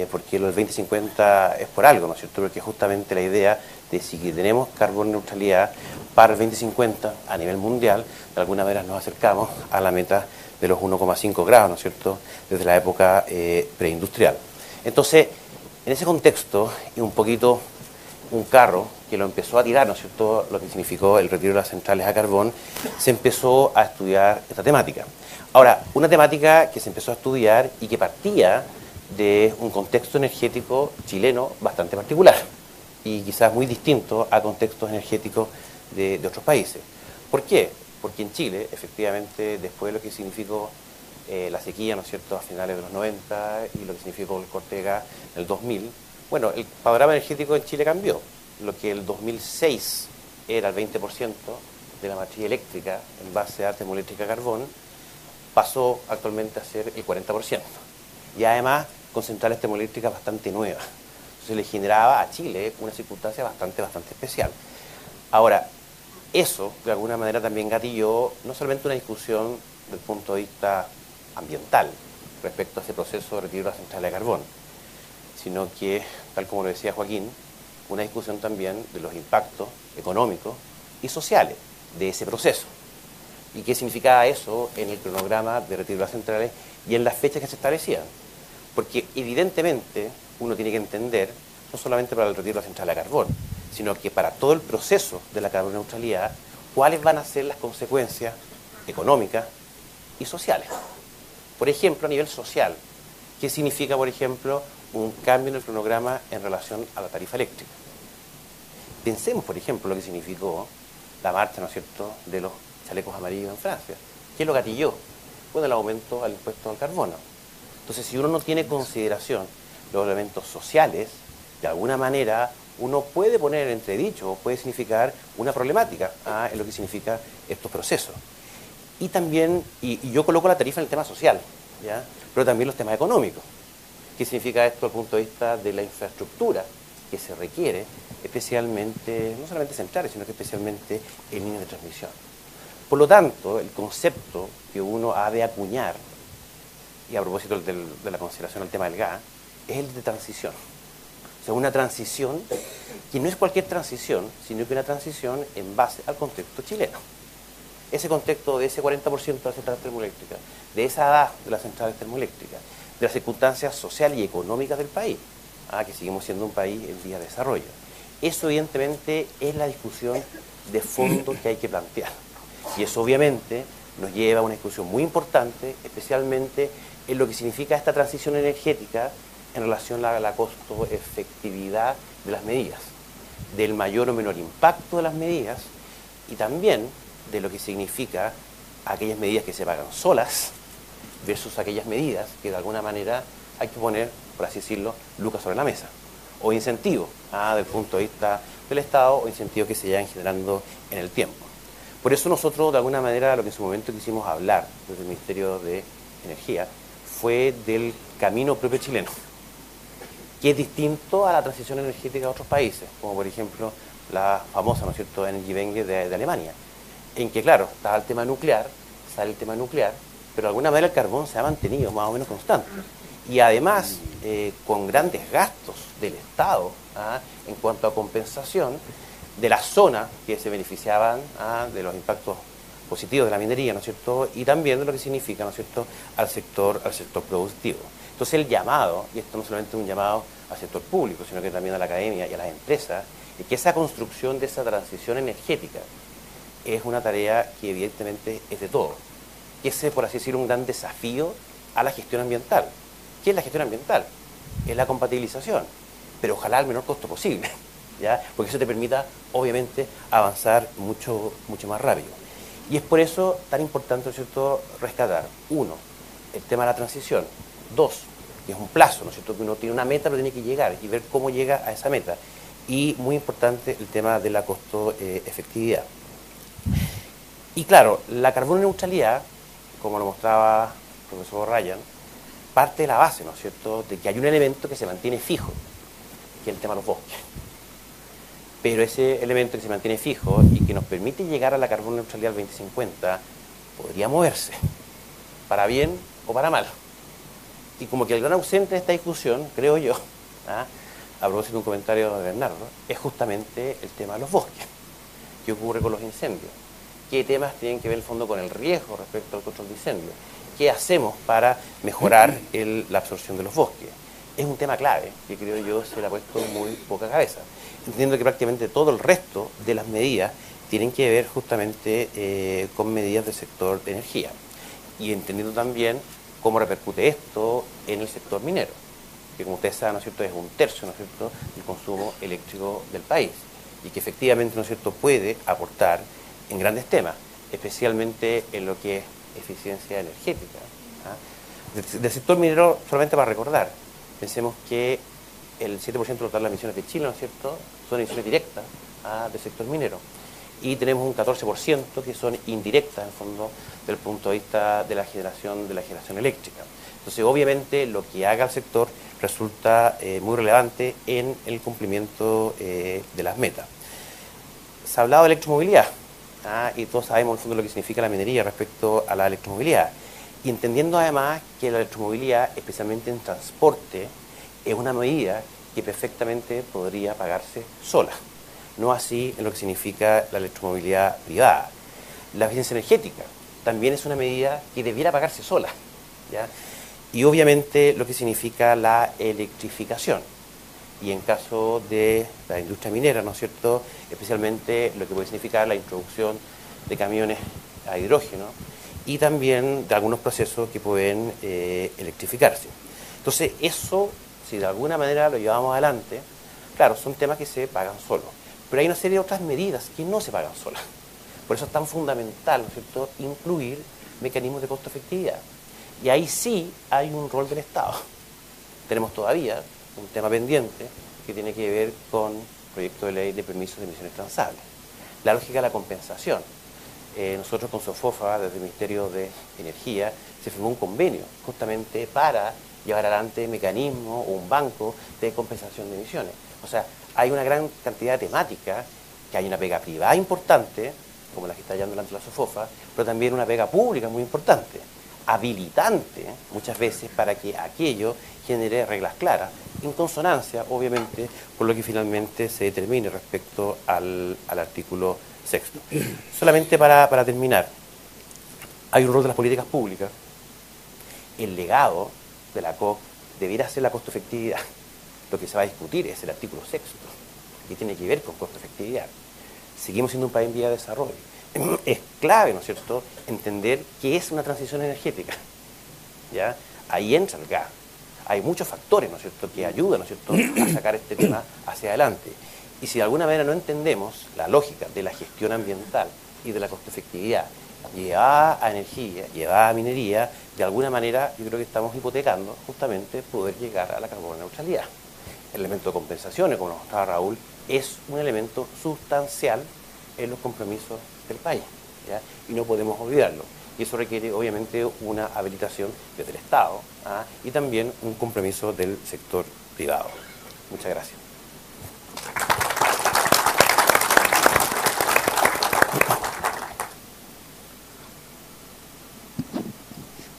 porque lo del 2050 es por algo, ¿no es cierto?, porque justamente la idea de si tenemos carbono neutralidad para el 2050 a nivel mundial, de alguna manera nos acercamos a la meta de los 1,5 grados, ¿no es cierto?, desde la época preindustrial. Entonces, en ese contexto, y un poquito un carro que lo empezó a tirar, ¿no es cierto?, lo que significó el retiro de las centrales a carbón, se empezó a estudiar esta temática. Ahora, una temática que se empezó a estudiar y que partía de un contexto energético chileno bastante particular y quizás muy distinto a contextos energéticos de otros países. ¿Por qué? Porque en Chile, efectivamente, después de lo que significó la sequía, ¿no es cierto?, a finales de los 90 y lo que significó el corte de gas en el 2000, bueno, el panorama energético en Chile cambió. Lo que el 2006 era el 20% de la matriz eléctrica en base a termoeléctrica a carbón, pasó actualmente a ser el 40%. Y además con centrales termoeléctricas bastante nuevas. Entonces le generaba a Chile una circunstancia bastante especial. Ahora, eso de alguna manera también gatilló no solamente una discusión desde el punto de vista ambiental respecto a ese proceso de retiro de la central de carbón, sino que, tal como lo decía Joaquín, una discusión también de los impactos económicos y sociales de ese proceso. ¿Y qué significaba eso en el cronograma de retiro de las centrales y en las fechas que se establecían? Porque evidentemente uno tiene que entender, no solamente para el retiro de la central a carbón, sino que para todo el proceso de la carboneutralidad, cuáles van a ser las consecuencias económicas y sociales. Por ejemplo, a nivel social, ¿qué significa, por ejemplo, un cambio en el cronograma en relación a la tarifa eléctrica? Pensemos, por ejemplo, lo que significó la marcha, ¿no es cierto?, de los chalecos amarillos en Francia. ¿Qué lo gatilló? Bueno, el aumento al impuesto al carbono. Entonces, si uno no tiene consideración los elementos sociales, de alguna manera uno puede poner en entredicho, puede significar una problemática en lo que significa estos procesos. Y también, y yo coloco la tarifa en el tema social, ¿ya?, pero también los temas económicos. ¿Qué significa esto desde el punto de vista de la infraestructura que se requiere, especialmente, no solamente centrales, sino que especialmente en líneas de transmisión? Por lo tanto, el concepto que uno ha de acuñar, y a propósito de la consideración del tema del gas, es el de transición. O sea, una transición que no es cualquier transición, sino que una transición en base al contexto chileno. Ese contexto de ese 40% de las centrales termoeléctricas, de esa edad de las centrales termoeléctricas, de las circunstancias sociales y económicas del país, que seguimos siendo un país en vía de desarrollo. Eso evidentemente es la discusión de fondo que hay que plantear. Y eso obviamente nos lleva a una discusión muy importante, especialmente en lo que significa esta transición energética en relación a la costo-efectividad de las medidas, del mayor o menor impacto de las medidas y también de lo que significa aquellas medidas que se pagan solas versus aquellas medidas que de alguna manera hay que poner, por así decirlo, lucas sobre la mesa, o incentivos desde el punto de vista del Estado, o incentivos que se llevan generando en el tiempo. Por eso nosotros, de alguna manera, lo que en su momento quisimos hablar desde el Ministerio de Energía fue del camino propio chileno, que es distinto a la transición energética de otros países, como por ejemplo la famosa, ¿no es cierto?, Energiewende de Alemania, en que, claro, estaba el tema nuclear, sale el tema nuclear, pero de alguna manera el carbón se ha mantenido más o menos constante. Y además, con grandes gastos del Estado en cuanto a compensación de las zonas que se beneficiaban de los impactos positivos de la minería, ¿no es cierto?, y también de lo que significa, ¿no es cierto?, al sector productivo. Entonces el llamado, y esto no solamente es un llamado al sector público, sino que también a la academia y a las empresas, es que esa construcción de esa transición energética es una tarea que evidentemente es de todos. Que ese, por así decirlo, un gran desafío a la gestión ambiental. ¿Qué es la gestión ambiental? Es la compatibilización, pero ojalá al menor costo posible, ¿ya? Porque eso te permita, obviamente, avanzar mucho más rápido. Y es por eso tan importante, ¿no es cierto?, rescatar, uno, el tema de la transición, dos, que es un plazo, ¿no es cierto?, que uno tiene una meta, pero tiene que llegar y ver cómo llega a esa meta. Y muy importante el tema de la costo-efectividad. Y claro, la carbono neutralidad, como lo mostraba el profesor Ryan, parte de la base, ¿no es cierto?, de que hay un elemento que se mantiene fijo, que es el tema de los bosques. Pero ese elemento que se mantiene fijo y que nos permite llegar a la carbono neutralidad al 2050 podría moverse, para bien o para mal. Y como que el gran ausente de esta discusión, creo yo, a propósito de un comentario de Bernardo, es justamente el tema de los bosques. ¿Qué ocurre con los incendios? ¿Qué temas tienen que ver en el fondo con el riesgo respecto al control de incendios? qué hacemos para mejorar la absorción de los bosques. Es un tema clave que creo yo se le ha puesto muy poca cabeza, entendiendo que prácticamente todo el resto de las medidas tienen que ver justamente con medidas del sector de energía y entendiendo también cómo repercute esto en el sector minero, que como ustedes saben, ¿no es cierto?, es un tercio, ¿no es cierto?, del consumo eléctrico del país y que efectivamente, ¿no es cierto?, puede aportar en grandes temas, especialmente en lo que es eficiencia energética. Del sector minero, solamente para recordar, pensemos que el 7% total de las emisiones de Chile, ¿no es cierto?, son emisiones directas del sector minero. Y tenemos un 14% que son indirectas, en el fondo, del punto de vista de la generación eléctrica. Entonces, obviamente, lo que haga el sector resulta muy relevante en el cumplimiento de las metas. Se ha hablado de electromovilidad, y todos sabemos, en el fondo, lo que significa la minería respecto a la electromovilidad. Y entendiendo además que la electromovilidad, especialmente en transporte, es una medida que perfectamente podría pagarse sola. No así en lo que significa la electromovilidad privada. La eficiencia energética también es una medida que debiera pagarse sola, ¿ya? Y obviamente lo que significa la electrificación. Y en caso de la industria minera, ¿no es cierto?, especialmente lo que puede significar la introducción de camiones a hidrógeno y también de algunos procesos que pueden electrificarse. Entonces, eso, si de alguna manera lo llevamos adelante, claro, son temas que se pagan solos. Pero hay una serie de otras medidas que no se pagan solas. Por eso es tan fundamental, ¿no es cierto?, incluir mecanismos de costo-efectividad. Y ahí sí hay un rol del Estado. Tenemos todavía un tema pendiente que tiene que ver con el proyecto de ley de permisos de emisiones transables. La lógica de la compensación. Nosotros con SOFOFA, desde el Ministerio de Energía, se firmó un convenio justamente para llevar adelante mecanismos o un banco de compensación de emisiones. O sea, hay una gran cantidad de temáticas, que hay una pega privada importante, como la que está llevando delante la SOFOFA, pero también una pega pública muy importante, habilitante muchas veces para que aquello genere reglas claras, en consonancia, obviamente, con lo que finalmente se determine respecto al artículo 6. Solamente para terminar, hay un rol de las políticas públicas. El legado de la COP debiera ser la costo-efectividad. Lo que se va a discutir es el artículo 6, que tiene que ver con costo-efectividad. Seguimos siendo un país en vía de desarrollo. Es clave, ¿no es cierto?, entender qué es una transición energética, ¿ya? Ahí entra el gas. Hay muchos factores, ¿no es cierto?, que ayudan, ¿no es cierto?, a sacar este tema hacia adelante. Y si de alguna manera no entendemos la lógica de la gestión ambiental y de la costo-efectividad llevada a energía, llevada a minería, de alguna manera yo creo que estamos hipotecando justamente poder llegar a la carbono neutralidad. El elemento de compensaciones, como nos mostraba Raúl, es un elemento sustancial en los compromisos del país, ¿ya? Y no podemos olvidarlo. Y eso requiere, obviamente, una habilitación desde el Estado y también un compromiso del sector privado. Muchas gracias.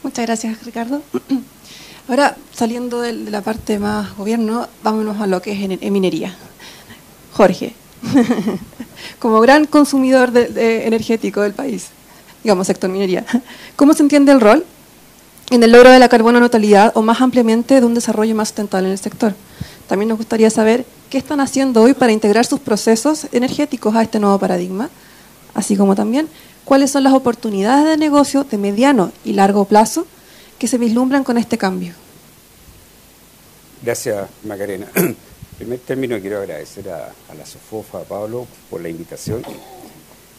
Muchas gracias, Ricardo. Ahora, saliendo de la parte más gobierno, vámonos a lo que es en minería. Jorge, como gran consumidor energético del país, digamos, sector minería, ¿cómo se entiende el rol en el logro de la carbono neutralidad o más ampliamente de un desarrollo más sustentable en el sector? También nos gustaría saber qué están haciendo hoy para integrar sus procesos energéticos a este nuevo paradigma, así como también cuáles son las oportunidades de negocio de mediano y largo plazo que se vislumbran con este cambio. Gracias, Macarena. En primer término, quiero agradecer a la SOFOFA, a Pablo, por la invitación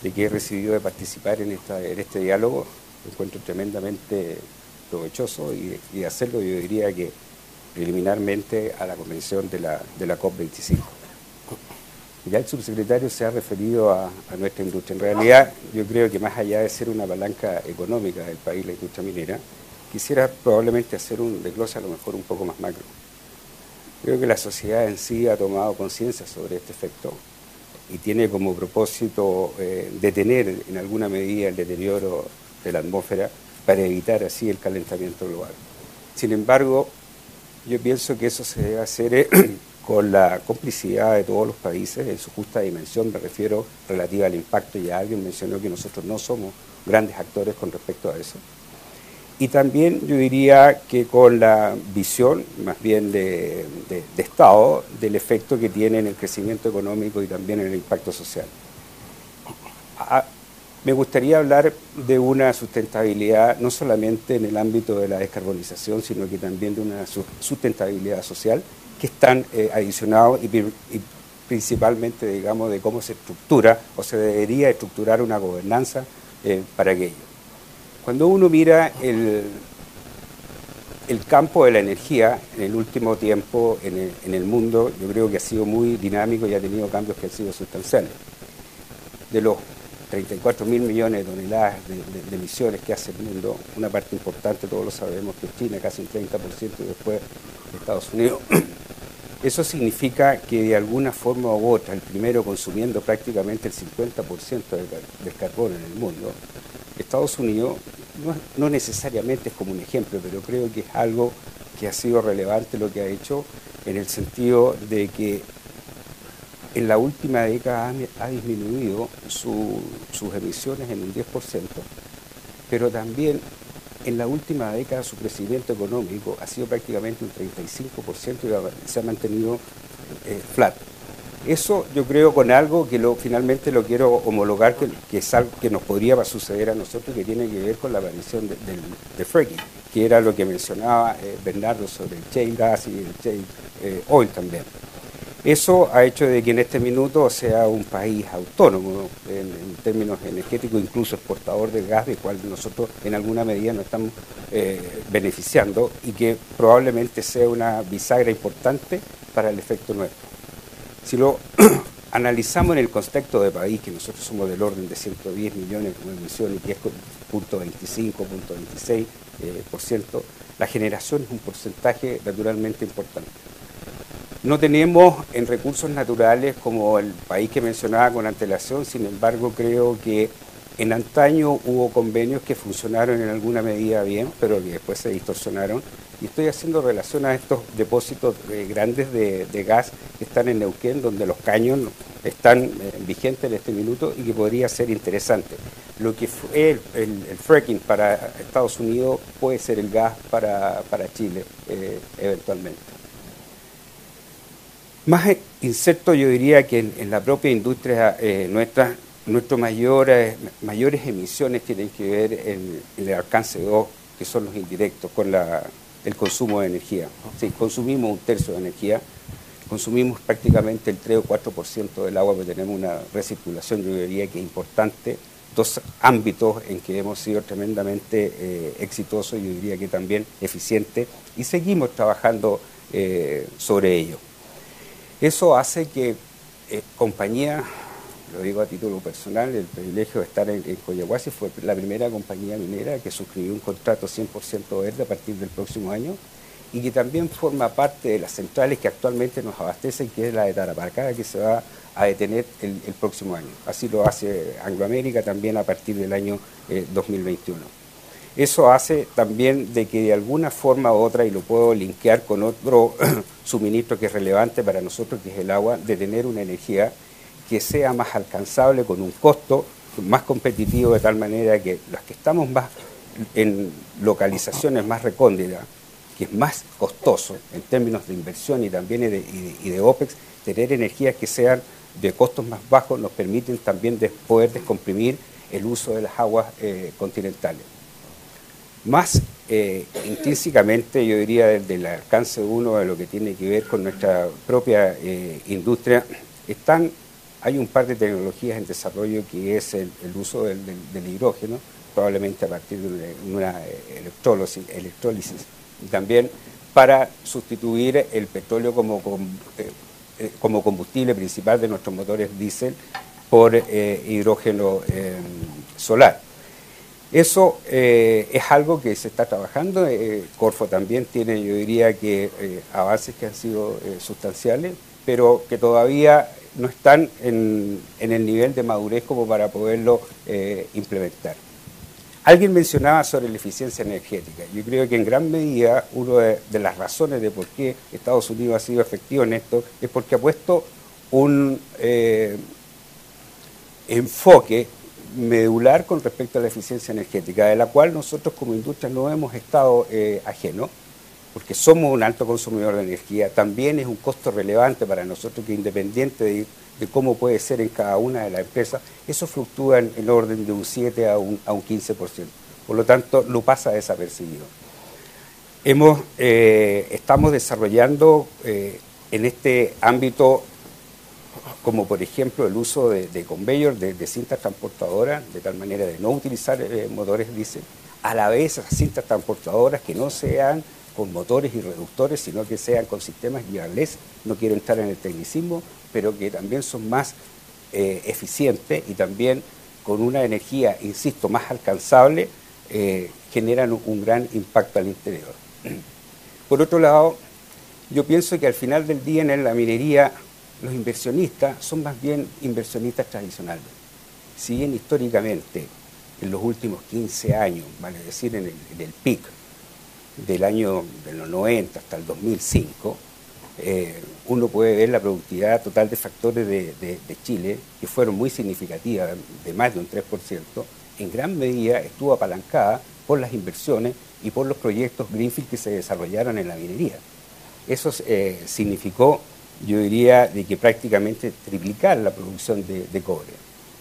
de que he recibido de participar en este diálogo. Lo encuentro tremendamente provechoso y hacerlo, yo diría que preliminarmente a la convención de la COP25. Ya el subsecretario se ha referido a nuestra industria. En realidad, yo creo que más allá de ser una palanca económica del país, la industria minera, quisiera probablemente hacer un desglose a lo mejor un poco más macro. Creo que la sociedad en sí ha tomado conciencia sobre este efecto y tiene como propósito detener en alguna medida el deterioro de la atmósfera para evitar así el calentamiento global. Sin embargo, yo pienso que eso se debe hacer con la complicidad de todos los países en su justa dimensión, me refiero relativa al impacto. Ya alguien mencionó que nosotros no somos grandes actores con respecto a eso. y también yo diría que con la visión más bien de Estado del efecto que tiene en el crecimiento económico y también en el impacto social. Me gustaría hablar de una sustentabilidad no solamente en el ámbito de la descarbonización, sino que también de una sustentabilidad social que están adicionados y principalmente, digamos, de cómo se estructura o se debería estructurar una gobernanza para aquello. Cuando uno mira el campo de la energía en el último tiempo en el mundo, yo creo que ha sido muy dinámico y ha tenido cambios que han sido sustanciales. De los 34.000 millones de toneladas de emisiones que hace el mundo, una parte importante, todos lo sabemos, que China, casi un 30%, y después Estados Unidos. Eso significa que de alguna forma u otra, el primero consumiendo prácticamente el 50% del carbono en el mundo, Estados Unidos no necesariamente es como un ejemplo, pero creo que es algo que ha sido relevante lo que ha hecho, en el sentido de que en la última década ha disminuido sus emisiones en un 10%, pero también en la última década su crecimiento económico ha sido prácticamente un 35% y se ha mantenido flat. Eso yo creo con algo que finalmente lo quiero homologar, que es algo que nos podría suceder a nosotros, que tiene que ver con la aparición de fracking, que era lo que mencionaba Bernardo sobre el shale gas y el shale oil también. Eso ha hecho de que en este minuto sea un país autónomo en términos energéticos, incluso exportador de gas, del cual nosotros en alguna medida nos estamos beneficiando, y que probablemente sea una bisagra importante para el efecto nuestro. Si lo analizamos en el contexto de país, que nosotros somos del orden de 110 millones de emisiones, que es 0.25, 0.26%, la generación es un porcentaje naturalmente importante. No tenemos en recursos naturales como el país que mencionaba con antelación, sin embargo creo que en antaño hubo convenios que funcionaron en alguna medida bien, pero que después se distorsionaron. Y estoy haciendo relación a estos depósitos grandes de gas que están en Neuquén, donde los caños están vigentes en este minuto y que podría ser interesante. Lo que fue el fracking para Estados Unidos puede ser el gas para Chile eventualmente. Más inserto yo diría que en la propia industria nuestra, nuestras mayores emisiones tienen que ver en el alcance 2, que son los indirectos, con el consumo de energía. Sí, consumimos un tercio de energía, consumimos prácticamente el 3 o 4% del agua, pero tenemos una recirculación, yo diría que importante, dos ámbitos en que hemos sido tremendamente exitosos, yo diría que también eficientes, y seguimos trabajando sobre ello. Eso hace que compañías, lo digo a título personal, el privilegio de estar en Collahuasi, fue la primera compañía minera que suscribió un contrato 100% verde a partir del próximo año, y que también forma parte de las centrales que actualmente nos abastecen, que es la de Tarapacá, que se va a detener el próximo año. Así lo hace Anglo América también a partir del año 2021. Eso hace también de que de alguna forma u otra, y lo puedo linkear con otro suministro que es relevante para nosotros, que es el agua, de tener una energía que sea más alcanzable con un costo más competitivo, de tal manera que los que estamos más en localizaciones más recónditas, que es más costoso en términos de inversión y también de OPEX, tener energías que sean de costos más bajos nos permiten también poder descomprimir el uso de las aguas continentales. Más intrínsecamente, yo diría, desde el alcance uno de lo que tiene que ver con nuestra propia industria, hay un par de tecnologías en desarrollo, que es el uso del hidrógeno, probablemente a partir de una electrólisis, y también para sustituir el petróleo como combustible principal de nuestros motores diésel por hidrógeno solar. Eso es algo que se está trabajando. Corfo también tiene, yo diría que avances que han sido sustanciales, pero que todavía no están en el nivel de madurez como para poderlo implementar. Alguien mencionaba sobre la eficiencia energética. Yo creo que en gran medida una de las razones de por qué Estados Unidos ha sido efectivo en esto es porque ha puesto un enfoque medular con respecto a la eficiencia energética, de la cual nosotros como industria no hemos estado ajenos, porque somos un alto consumidor de energía. También es un costo relevante para nosotros, que independiente de cómo puede ser en cada una de las empresas, eso fluctúa en el orden de un 7 a un 15%. Por lo tanto, no pasa desapercibido. Estamos desarrollando en este ámbito, como por ejemplo el uso de conveyor, de cintas transportadoras, de tal manera de no utilizar motores diésel, a la vez cintas transportadoras que no sean con motores y reductores, sino que sean con sistemas gearless, no quiero entrar en el tecnicismo, pero que también son más eficientes y también con una energía, insisto, más alcanzable, generan un gran impacto al interior. Por otro lado, yo pienso que al final del día en la minería los inversionistas son más bien inversionistas tradicionales. Si bien históricamente, en los últimos 15 años, vale decir en el PIC, del año de los 90 hasta el 2005, uno puede ver la productividad total de factores de Chile, que fueron muy significativas, de más de un 3%, en gran medida estuvo apalancada por las inversiones y por los proyectos Greenfield que se desarrollaron en la minería. Eso significó, yo diría, de que prácticamente triplicar la producción de cobre.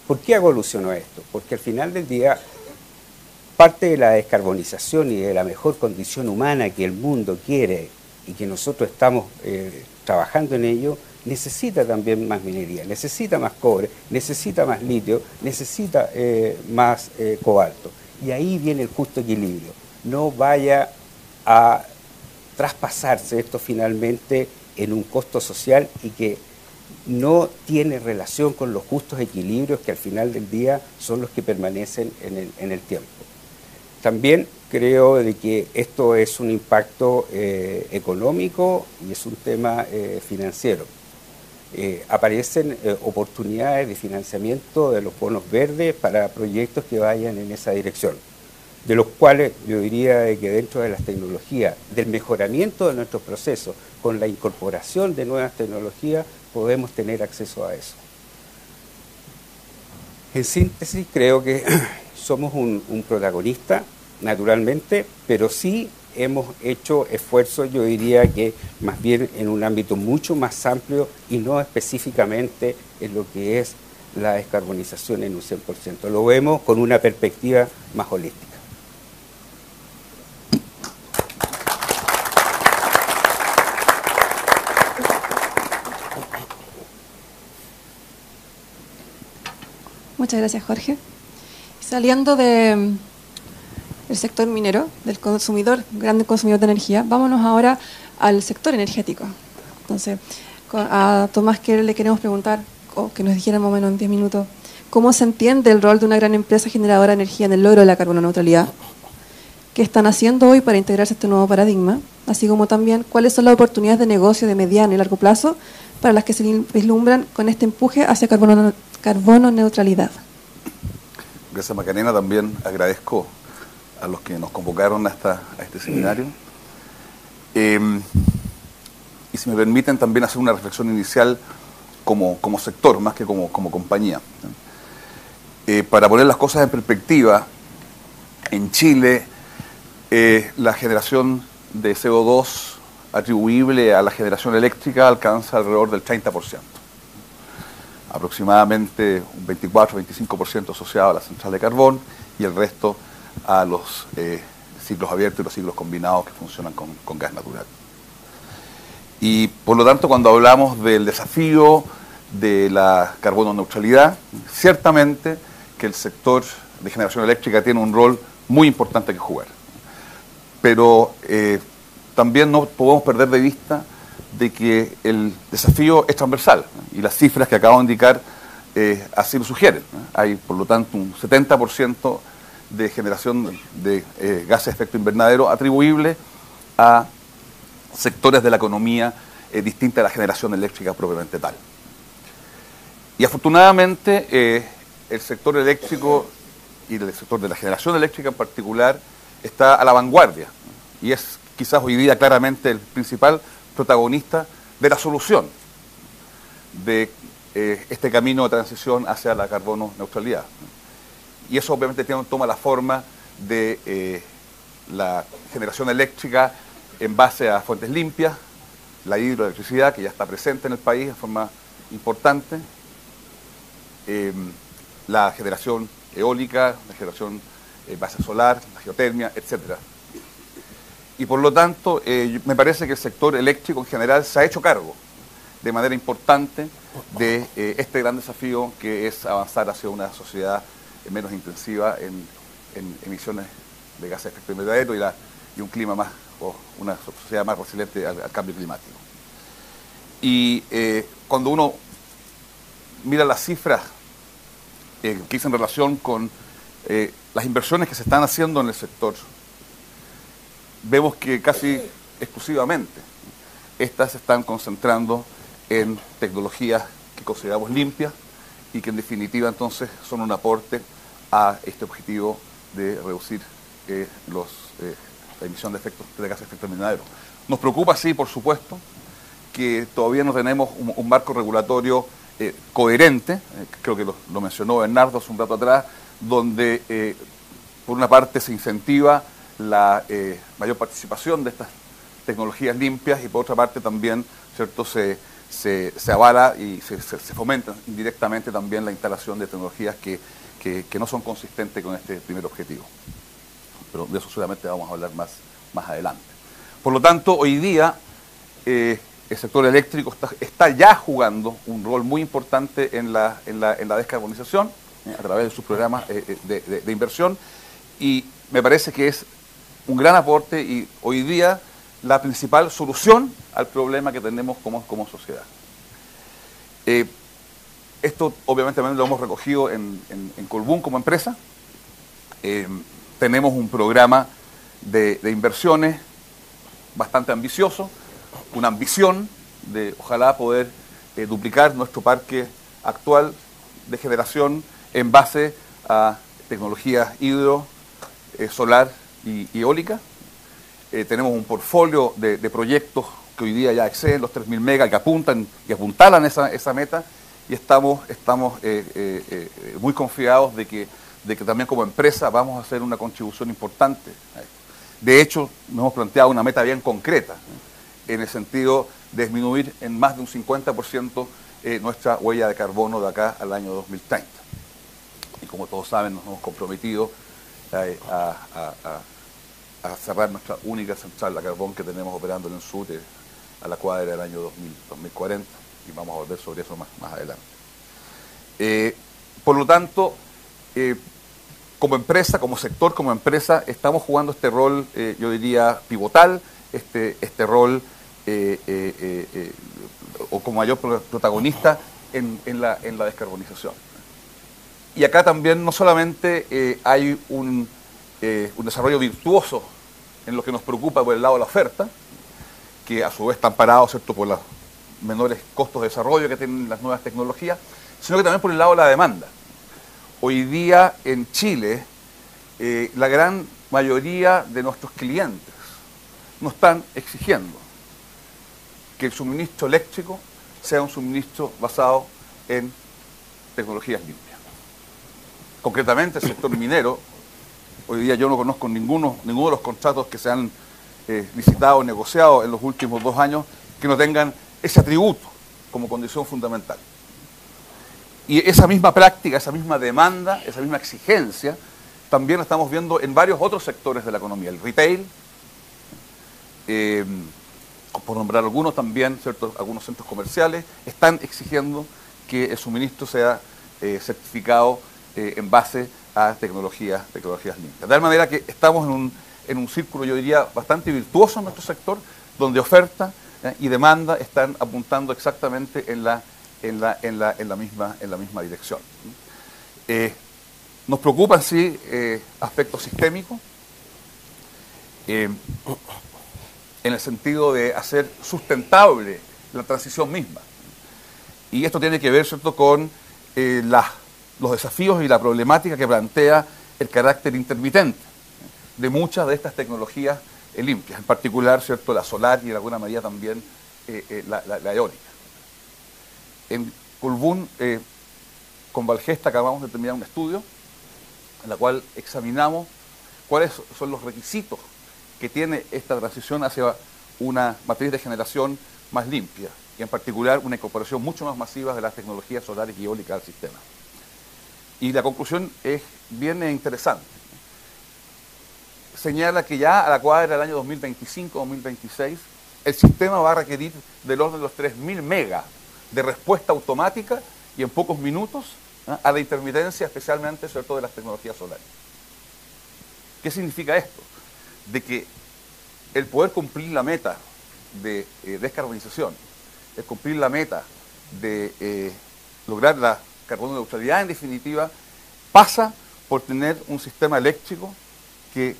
¿Por qué evolucionó esto? Porque al final del día, parte de la descarbonización y de la mejor condición humana que el mundo quiere y que nosotros estamos trabajando en ello, necesita también más minería, necesita más cobre, necesita más litio, necesita más cobalto. Y ahí viene el justo equilibrio. No vaya a traspasarse esto finalmente en un costo social y que no tiene relación con los justos equilibrios que al final del día son los que permanecen en el tiempo. También creo de que esto es un impacto económico y es un tema financiero. Aparecen oportunidades de financiamiento de los bonos verdes para proyectos que vayan en esa dirección, de los cuales yo diría que dentro de las tecnologías, del mejoramiento de nuestros procesos, con la incorporación de nuevas tecnologías, podemos tener acceso a eso. En síntesis, creo que somos un protagonista, naturalmente, pero sí hemos hecho esfuerzos, yo diría que más bien en un ámbito mucho más amplio y no específicamente en lo que es la descarbonización en un 100%. Lo vemos con una perspectiva más holística. Muchas gracias, Jorge. Saliendo del sector minero, del consumidor, grande consumidor de energía, vámonos ahora al sector energético. Entonces, a Tomás que le queremos preguntar, o que nos dijera más o menos en 10 minutos, ¿cómo se entiende el rol de una gran empresa generadora de energía en el logro de la carbono neutralidad? ¿Qué están haciendo hoy para integrarse a este nuevo paradigma? Así como también, ¿cuáles son las oportunidades de negocio de mediano y largo plazo para las que se vislumbran con este empuje hacia carbono neutralidad? Gracias, Macarena. También agradezco a los que nos convocaron a este seminario. Y si me permiten también hacer una reflexión inicial como sector, más que como compañía. Para poner las cosas en perspectiva, en Chile la generación de CO2 atribuible a la generación eléctrica alcanza alrededor del 30%. Aproximadamente un 24-25% asociado a la central de carbón y el resto a los ciclos abiertos y los ciclos combinados que funcionan con gas natural. Y por lo tanto, cuando hablamos del desafío de la carbono neutralidad, ciertamente que el sector de generación eléctrica tiene un rol muy importante que jugar. Pero también no podemos perder de vista de que el desafío es transversal, y las cifras que acabo de indicar así lo sugieren. Hay, por lo tanto, un 70% de generación de gases de efecto invernadero atribuible a sectores de la economía distinta a la generación eléctrica propiamente tal. Y afortunadamente el sector eléctrico y el sector de la generación eléctrica en particular está a la vanguardia y es quizás hoy día claramente el principal protagonista de la solución de este camino de transición hacia la carbono neutralidad. y eso obviamente toma la forma de la generación eléctrica en base a fuentes limpias, la hidroelectricidad, que ya está presente en el país de forma importante, la generación eólica, la generación en base solar, la geotermia, etc. Y por lo tanto, me parece que el sector eléctrico en general se ha hecho cargo de manera importante de este gran desafío que es avanzar hacia una sociedad menos intensiva en emisiones de gases de efecto invernadero y un clima más, o una sociedad más resiliente al cambio climático. Y cuando uno mira las cifras que dicen relación con las inversiones que se están haciendo en el sector, vemos que casi exclusivamente estas se están concentrando en tecnologías que consideramos limpias y que en definitiva entonces son un aporte a este objetivo de reducir la emisión de gases de efecto invernadero. Nos preocupa, sí, por supuesto, que todavía no tenemos un marco regulatorio coherente, creo que lo mencionó Bernardo hace un rato atrás, donde por una parte se incentiva la mayor participación de estas tecnologías limpias y por otra parte también, ¿cierto?, se avala y se fomenta indirectamente también la instalación de tecnologías que no son consistentes con este primer objetivo. Pero de eso seguramente vamos a hablar más adelante. Por lo tanto, hoy día el sector eléctrico está ya jugando un rol muy importante en la descarbonización a través de sus programas de inversión, y me parece que es un gran aporte y hoy día la principal solución al problema que tenemos como sociedad. Esto obviamente también lo hemos recogido en Colbún como empresa. Tenemos un programa de inversiones bastante ambicioso, una ambición de ojalá poder duplicar nuestro parque actual de generación en base a tecnologías hidro, solar y eólica. Tenemos un portfolio de proyectos que hoy día ya exceden los 3.000 megas, que apuntan y apuntalan esa meta, y estamos muy confiados de que también como empresa vamos a hacer una contribución importante a esto. De hecho, nos hemos planteado una meta bien concreta, en el sentido de disminuir en más de un 50% nuestra huella de carbono de acá al año 2030. Y como todos saben, nos hemos comprometido a cerrar nuestra única central a carbón que tenemos operando en el sur a la cuadra del año 2040, y vamos a volver sobre eso más adelante. Por lo tanto, como empresa, como sector, como empresa, estamos jugando este rol, yo diría, pivotal, este rol o como mayor protagonista en la descarbonización. Y acá también no solamente hay un desarrollo virtuoso en lo que nos preocupa por el lado de la oferta, que a su vez están parados, ¿cierto?, por los menores costos de desarrollo que tienen las nuevas tecnologías, sino que también por el lado de la demanda. Hoy día en Chile, la gran mayoría de nuestros clientes nos están exigiendo que el suministro eléctrico sea un suministro basado en tecnologías limpias. Concretamente, el sector minero, hoy día yo no conozco ninguno de los contratos que se han licitado o negociado en los últimos 2 años que no tengan ese atributo como condición fundamental. Y esa misma práctica, esa misma demanda, esa misma exigencia, también la estamos viendo en varios otros sectores de la economía. El retail, por nombrar algunos también, ¿cierto?, algunos centros comerciales, están exigiendo que el suministro sea certificado en base a tecnologías limpias. De tal manera que estamos en un círculo, yo diría, bastante virtuoso en nuestro sector, donde oferta y demanda están apuntando exactamente en la misma dirección. Nos preocupan, sí, aspectos sistémicos, en el sentido de hacer sustentable la transición misma. Y esto tiene que ver, ¿cierto?, con los desafíos y la problemática que plantea el carácter intermitente de muchas de estas tecnologías limpias, en particular, ¿cierto?, la solar y en alguna medida también la eólica. En Colbún, con Valgesta, acabamos de terminar un estudio en la cual examinamos cuáles son los requisitos que tiene esta transición hacia una matriz de generación más limpia y en particular una incorporación mucho más masiva de las tecnologías solares y eólicas al sistema. Y la conclusión es bien interesante. Señala que ya a la cuadra del año 2025-2026 el sistema va a requerir del orden de los 3.000 megas de respuesta automática y en pocos minutos a la intermitencia, especialmente ¿cierto?, de las tecnologías solares. ¿Qué significa esto? De que el poder cumplir la meta de descarbonización, el cumplir la meta de lograr la carbono neutralidad en definitiva, pasa por tener un sistema eléctrico que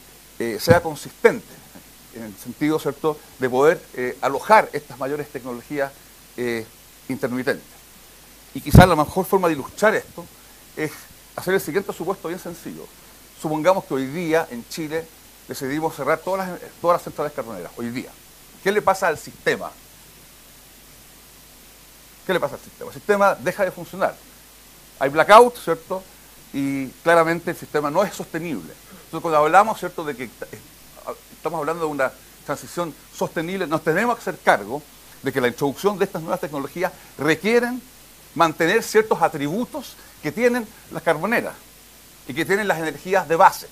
sea consistente, en el sentido, ¿cierto?, de poder alojar estas mayores tecnologías intermitentes. Y quizás la mejor forma de ilustrar esto es hacer el siguiente supuesto bien sencillo. Supongamos que hoy día en Chile decidimos cerrar todas las centrales carboneras, hoy día. ¿Qué le pasa al sistema? ¿Qué le pasa al sistema? El sistema deja de funcionar. Hay blackout, ¿cierto? Y claramente el sistema no es sostenible. Entonces, cuando hablamos, ¿cierto?, de que estamos hablando de una transición sostenible, nos tenemos que hacer cargo de que la introducción de estas nuevas tecnologías requieren mantener ciertos atributos que tienen las carboneras y que tienen las energías de base.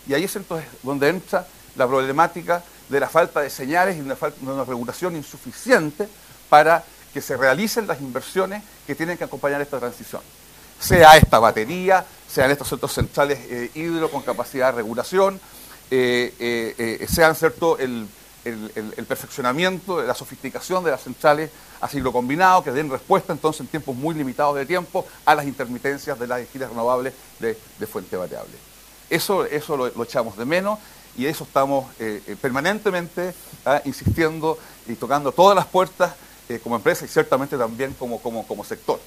Y ahí es entonces donde entra la problemática de la falta de señales y de una regulación insuficiente para que se realicen las inversiones que tienen que acompañar esta transición. Sea esta batería, sean estos centros centrales hidro con capacidad de regulación, sean ¿cierto?, el perfeccionamiento, la sofisticación de las centrales a ciclo combinado, que den respuesta entonces en tiempos muy limitados de tiempo a las intermitencias de las energías renovables de fuente variable. Eso lo echamos de menos y eso estamos permanentemente insistiendo y tocando todas las puertas como empresa y ciertamente también como sector.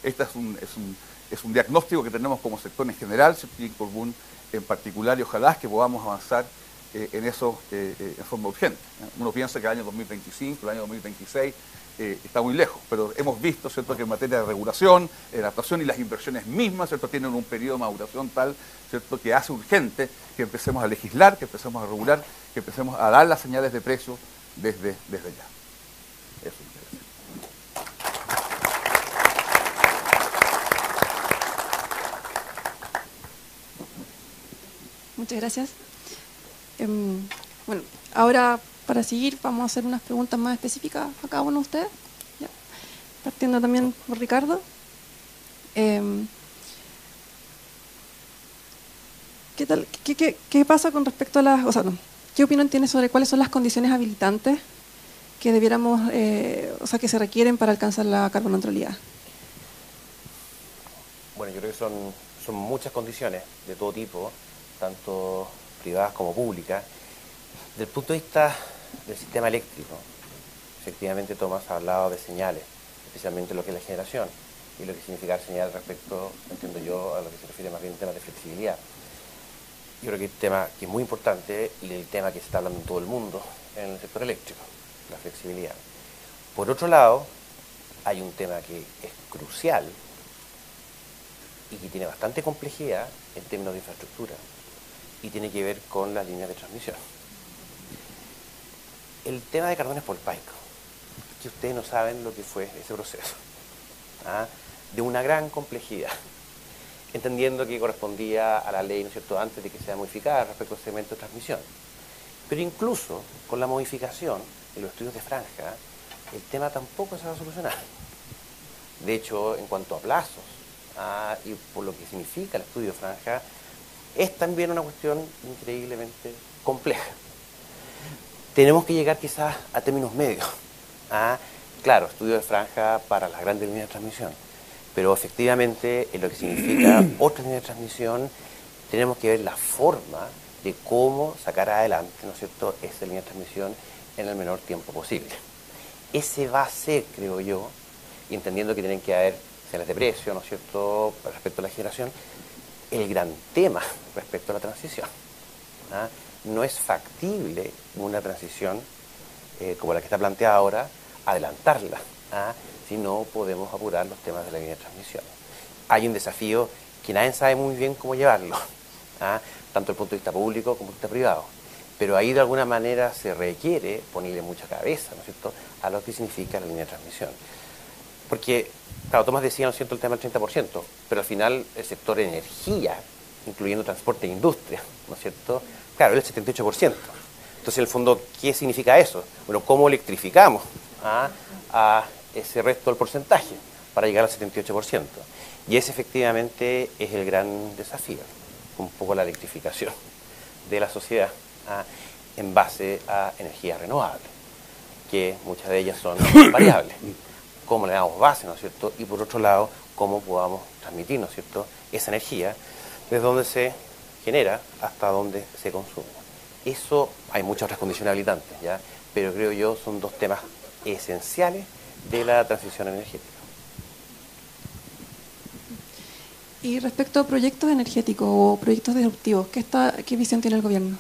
Este es un diagnóstico que tenemos como sector en general, y Corbún en particular, y ojalá que podamos avanzar en eso en forma urgente. Uno piensa que el año 2025, el año 2026 está muy lejos, pero hemos visto, ¿cierto?, que en materia de regulación, adaptación y las inversiones mismas, ¿cierto?, tienen un periodo de maduración tal, ¿cierto?, que hace urgente que empecemos a legislar, que empecemos a regular, que empecemos a dar las señales de precio desde ya. Eso es. Muchas gracias. Bueno, ahora para seguir vamos a hacer unas preguntas más específicas a cada uno de ustedes. ¿Ya? Partiendo también por Ricardo. ¿Qué tal? ¿Qué pasa con respecto a las... O sea, no, ¿qué opinión tienes sobre cuáles son las condiciones habilitantes que debiéramos, que se requieren para alcanzar la carboneutralidad? Bueno, yo creo que son muchas condiciones de todo tipo, tanto privadas como públicas. Desde el punto de vista del sistema eléctrico, efectivamente Tomás ha hablado de señales, especialmente lo que es la generación y lo que significa señal respecto, entiendo yo, a lo que se refiere más bien a temas de flexibilidad. Yo creo que es un tema que es muy importante y el tema que se está hablando en todo el mundo en el sector eléctrico, la flexibilidad. Por otro lado, hay un tema que es crucial y que tiene bastante complejidad en términos de infraestructura y tiene que ver con las líneas de transmisión. El tema de Cardones por Paico, que ustedes no saben lo que fue ese proceso, de una gran complejidad, entendiendo que correspondía a la ley, ¿no es cierto?, antes de que sea modificada respecto al segmento de transmisión. Pero incluso con la modificación en los estudios de franja, el tema tampoco se va a solucionar. De hecho, en cuanto a plazos y por lo que significa el estudio de franja, es también una cuestión increíblemente compleja. Tenemos que llegar quizás a términos medios. Claro, estudio de franja para las grandes líneas de transmisión, pero efectivamente en lo que significa otras líneas de transmisión, tenemos que ver la forma de cómo sacar adelante, ¿no es cierto?, esa línea de transmisión en el menor tiempo posible. Ese va a ser, creo yo, y entendiendo que tienen que haber señales de precio, ¿no es cierto?, respecto a la generación, el gran tema respecto a la transición. No es factible una transición como la que está planteada ahora, adelantarla, si no podemos apurar los temas de la línea de transmisión. Hay un desafío que nadie sabe muy bien cómo llevarlo, tanto desde el punto de vista público como desde el punto de vista privado. Pero ahí de alguna manera se requiere ponerle mucha cabeza, ¿no es cierto?, a lo que significa la línea de transmisión. Porque, claro, Tomás decía, ¿no es cierto?, el tema del 30%, pero al final el sector energía, incluyendo transporte e industria, ¿no es cierto?, claro, es el 78%. Entonces, en el fondo, ¿qué significa eso? Bueno, ¿cómo electrificamos a ese resto del porcentaje para llegar al 78%? Y ese efectivamente es el gran desafío, un poco la electrificación de la sociedad en base a energías renovables, que muchas de ellas son variables. Cómo le damos base, ¿no es cierto? Y por otro lado, cómo podamos transmitir, ¿no es cierto?, esa energía desde donde se genera hasta donde se consume. Eso, hay muchas otras condiciones habilitantes, ¿ya? Pero creo yo son dos temas esenciales de la transición energética. Y respecto a proyectos energéticos o proyectos disruptivos, ¿qué visión tiene el gobierno?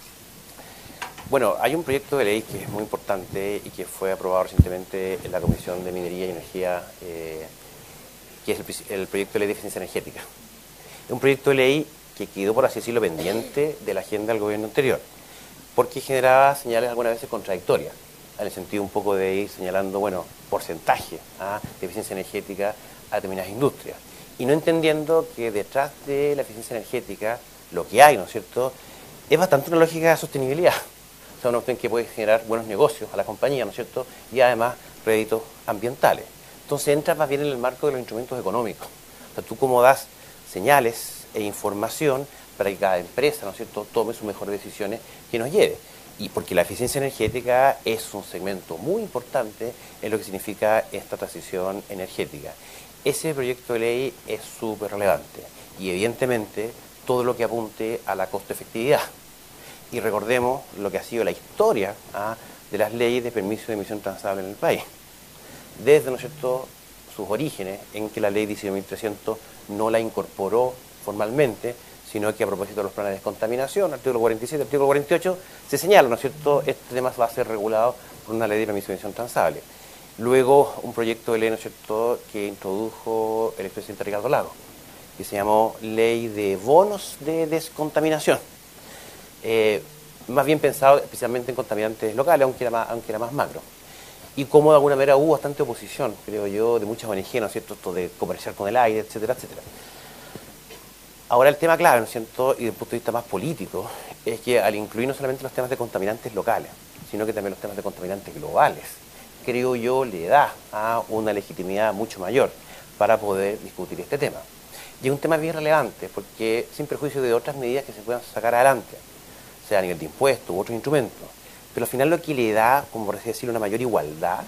Bueno, hay un proyecto de ley que es muy importante y que fue aprobado recientemente en la Comisión de Minería y Energía, que es el proyecto de ley de eficiencia energética. Es un proyecto de ley que quedó, por así decirlo, pendiente de la agenda del gobierno anterior, porque generaba señales algunas veces contradictorias, en el sentido un poco de ir señalando, bueno, porcentaje de eficiencia energética a determinadas industrias, y no entendiendo que detrás de la eficiencia energética lo que hay, ¿no es cierto?, es bastante una lógica de sostenibilidad. O sea, una cuestión que puede generar buenos negocios a la compañía, ¿no es cierto?, y además réditos ambientales. Entonces entras más bien en el marco de los instrumentos económicos. O sea, tú cómo das señales e información para que cada empresa, ¿no es cierto?, tome sus mejores decisiones que nos lleve. Y porque la eficiencia energética es un segmento muy importante en lo que significa esta transición energética. Ese proyecto de ley es súper relevante y evidentemente todo lo que apunte a la costo-efectividad. Y recordemos lo que ha sido la historia de las leyes de permiso de emisión transable en el país. Desde, ¿no es cierto?, sus orígenes, en que la ley 19.300 no la incorporó formalmente, sino que a propósito de los planes de descontaminación, artículo 47, artículo 48, se señala, ¿no es cierto?, este tema va a ser regulado por una ley de permiso de emisión transable. Luego, un proyecto de ley, ¿no es cierto?, que introdujo el expresidente Ricardo Lagos, que se llamó Ley de Bonos de Descontaminación. Más bien pensado especialmente en contaminantes locales, aunque era más macro. Y como de alguna manera hubo bastante oposición, creo yo, de muchas ONG, ¿no es cierto?, esto de comerciar con el aire, etcétera, etcétera. Ahora el tema clave, ¿no es cierto?, y desde el punto de vista más político, es que al incluir no solamente los temas de contaminantes locales, sino que también los temas de contaminantes globales, creo yo, le da una legitimidad mucho mayor para poder discutir este tema. Y es un tema bien relevante, porque sin perjuicio de otras medidas que se puedan sacar adelante, sea a nivel de impuestos u otros instrumentos, pero al final lo que le da, como por así decirlo, una mayor igualdad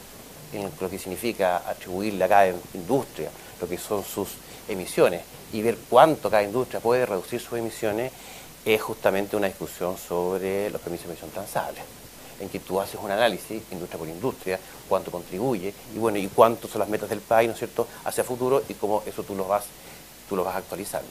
en lo que significa atribuirle a cada industria lo que son sus emisiones y ver cuánto cada industria puede reducir sus emisiones, es justamente una discusión sobre los permisos de emisión transables, en que tú haces un análisis industria por industria, cuánto contribuye y bueno, y cuánto son las metas del país, ¿no es cierto?, hacia futuro y cómo eso tú lo vas actualizando.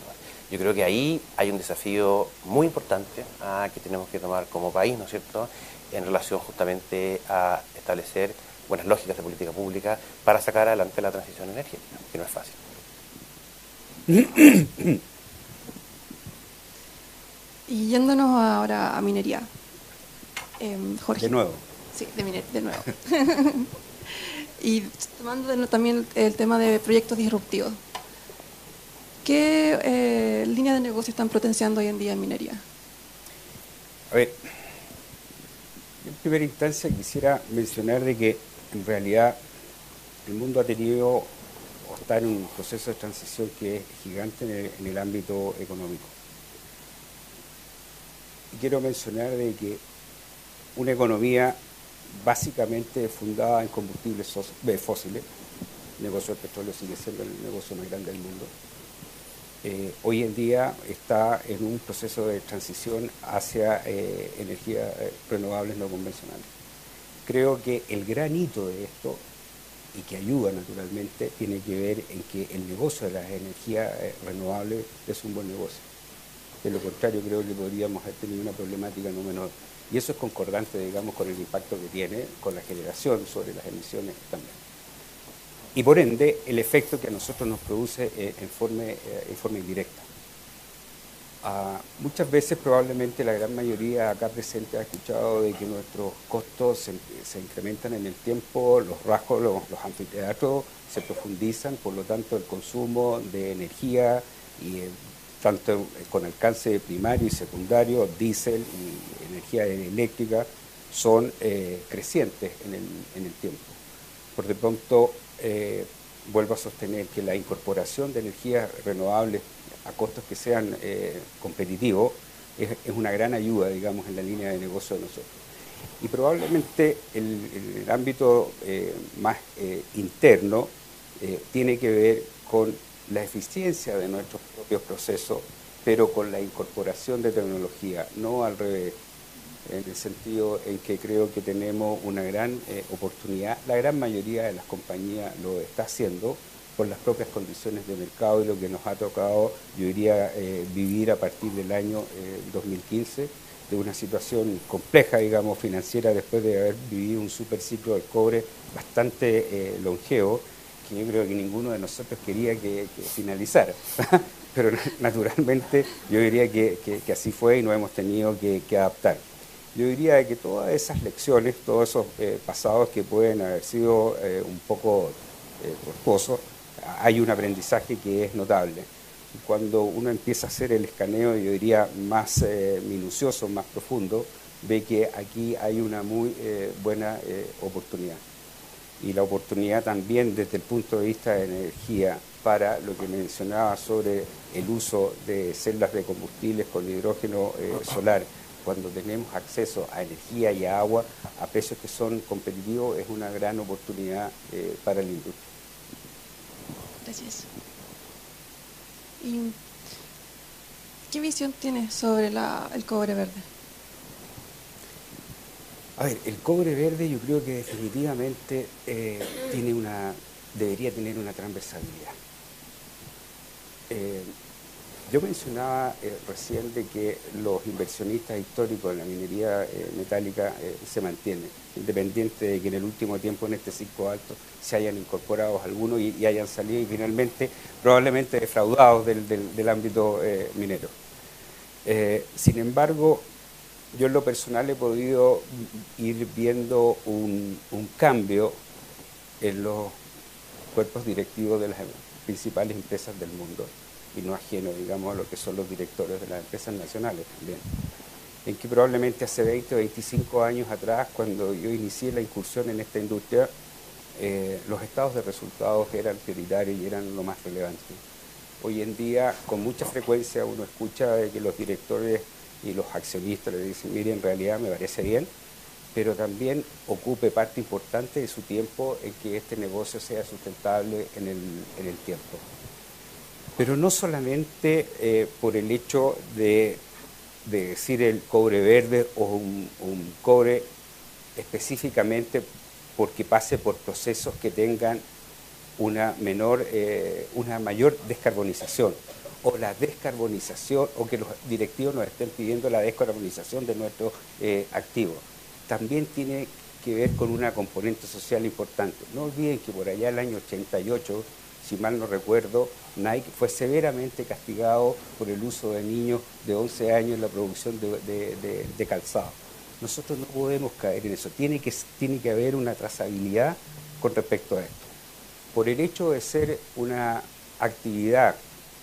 Yo creo que ahí hay un desafío muy importante que tenemos que tomar como país, ¿no es cierto?, en relación justamente a establecer buenas lógicas de política pública para sacar adelante la transición energética, que no es fácil. Y yéndonos ahora a minería. Jorge. De nuevo. Sí, de nuevo. Y tomando también el tema de proyectos disruptivos. ¿Qué líneas de negocio están potenciando hoy en día en minería? A ver, en primera instancia quisiera mencionar de que en realidad el mundo ha tenido o está en un proceso de transición que es gigante en el ámbito económico. Y quiero mencionar de que una economía básicamente fundada en combustibles fósiles, el negocio del petróleo sigue siendo el negocio más grande del mundo, hoy en día está en un proceso de transición hacia energías renovables no convencionales. Creo que el gran hito de esto, y que ayuda naturalmente, tiene que ver en que el negocio de las energías renovables es un buen negocio. De lo contrario, creo que podríamos haber tenido una problemática no menor. Y eso es concordante, digamos, con el impacto que tiene con la generación sobre las emisiones también. Y por ende, el efecto que a nosotros nos produce en forma indirecta. Muchas veces, probablemente la gran mayoría acá presente ha escuchado de que nuestros costos se incrementan en el tiempo, los rasgos, los anfiteatros se profundizan, por lo tanto el consumo de energía, y tanto con alcance primario y secundario, diésel y energía eléctrica, son crecientes en el tiempo. Por de pronto, vuelvo a sostener que la incorporación de energías renovables a costos que sean competitivos es una gran ayuda, digamos, en la línea de negocio de nosotros. Y probablemente el ámbito más interno tiene que ver con la eficiencia de nuestros propios procesos, pero con la incorporación de tecnología, no al revés, en el sentido en que creo que tenemos una gran oportunidad. La gran mayoría de las compañías lo está haciendo por las propias condiciones de mercado y lo que nos ha tocado, yo diría, vivir a partir del año 2015, de una situación compleja, digamos, financiera, después de haber vivido un superciclo del cobre bastante longevo, que yo creo que ninguno de nosotros quería que finalizara. Pero naturalmente yo diría que así fue y nos hemos tenido que adaptar. Yo diría que todas esas lecciones, todos esos pasados que pueden haber sido un poco tortuosos, hay un aprendizaje que es notable. Y cuando uno empieza a hacer el escaneo, yo diría, más minucioso, más profundo, ve que aquí hay una muy buena oportunidad. Y la oportunidad también desde el punto de vista de energía, para lo que mencionaba sobre el uso de celdas de combustibles con hidrógeno solar, cuando tenemos acceso a energía y a agua a precios que son competitivos, es una gran oportunidad para la industria. Gracias. ¿Y qué visión tienes sobre el cobre verde? A ver, el cobre verde yo creo que definitivamente debería tener una transversalidad. Yo mencionaba recién de que los inversionistas históricos en la minería metálica se mantienen, independiente de que en el último tiempo, en este ciclo alto, se hayan incorporado algunos y hayan salido y finalmente probablemente defraudados del ámbito minero. Sin embargo, yo en lo personal he podido ir viendo un cambio en los cuerpos directivos de las principales empresas del mundo, y no ajeno, digamos, a lo que son los directores de las empresas nacionales también, en que probablemente hace 20 o 25 años atrás, cuando yo inicié la incursión en esta industria, los estados de resultados eran prioritarios y eran lo más relevante. Hoy en día, con mucha frecuencia, uno escucha de que los directores y los accionistas le dicen, mire, en realidad me parece bien, pero también ocupe parte importante de su tiempo en que este negocio sea sustentable en el tiempo. Pero no solamente por el hecho de decir el cobre verde o un cobre específicamente porque pase por procesos que tengan una mayor descarbonización, o la descarbonización, o que los directivos nos estén pidiendo la descarbonización de nuestros activos. También tiene que ver con una componente social importante. No olviden que por allá el año 88, si mal no recuerdo, Nike fue severamente castigado por el uso de niños de 11 años en la producción de calzado. Nosotros no podemos caer en eso. Tiene que haber una trazabilidad con respecto a esto. Por el hecho de ser una actividad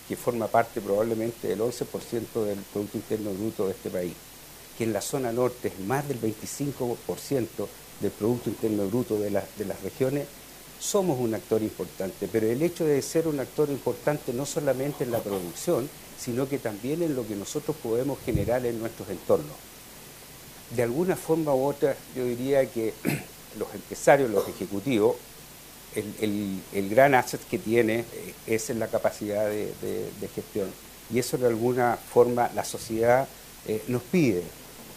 que forma parte probablemente del 11% del Producto Interno Bruto de este país, que en la zona norte es más del 25% del Producto Interno Bruto de las regiones, somos un actor importante, pero el hecho de ser un actor importante no solamente en la producción, sino que también en lo que nosotros podemos generar en nuestros entornos. De alguna forma u otra, yo diría que los empresarios, los ejecutivos, el gran asset que tiene es en la capacidad de gestión. Y eso de alguna forma la sociedad nos pide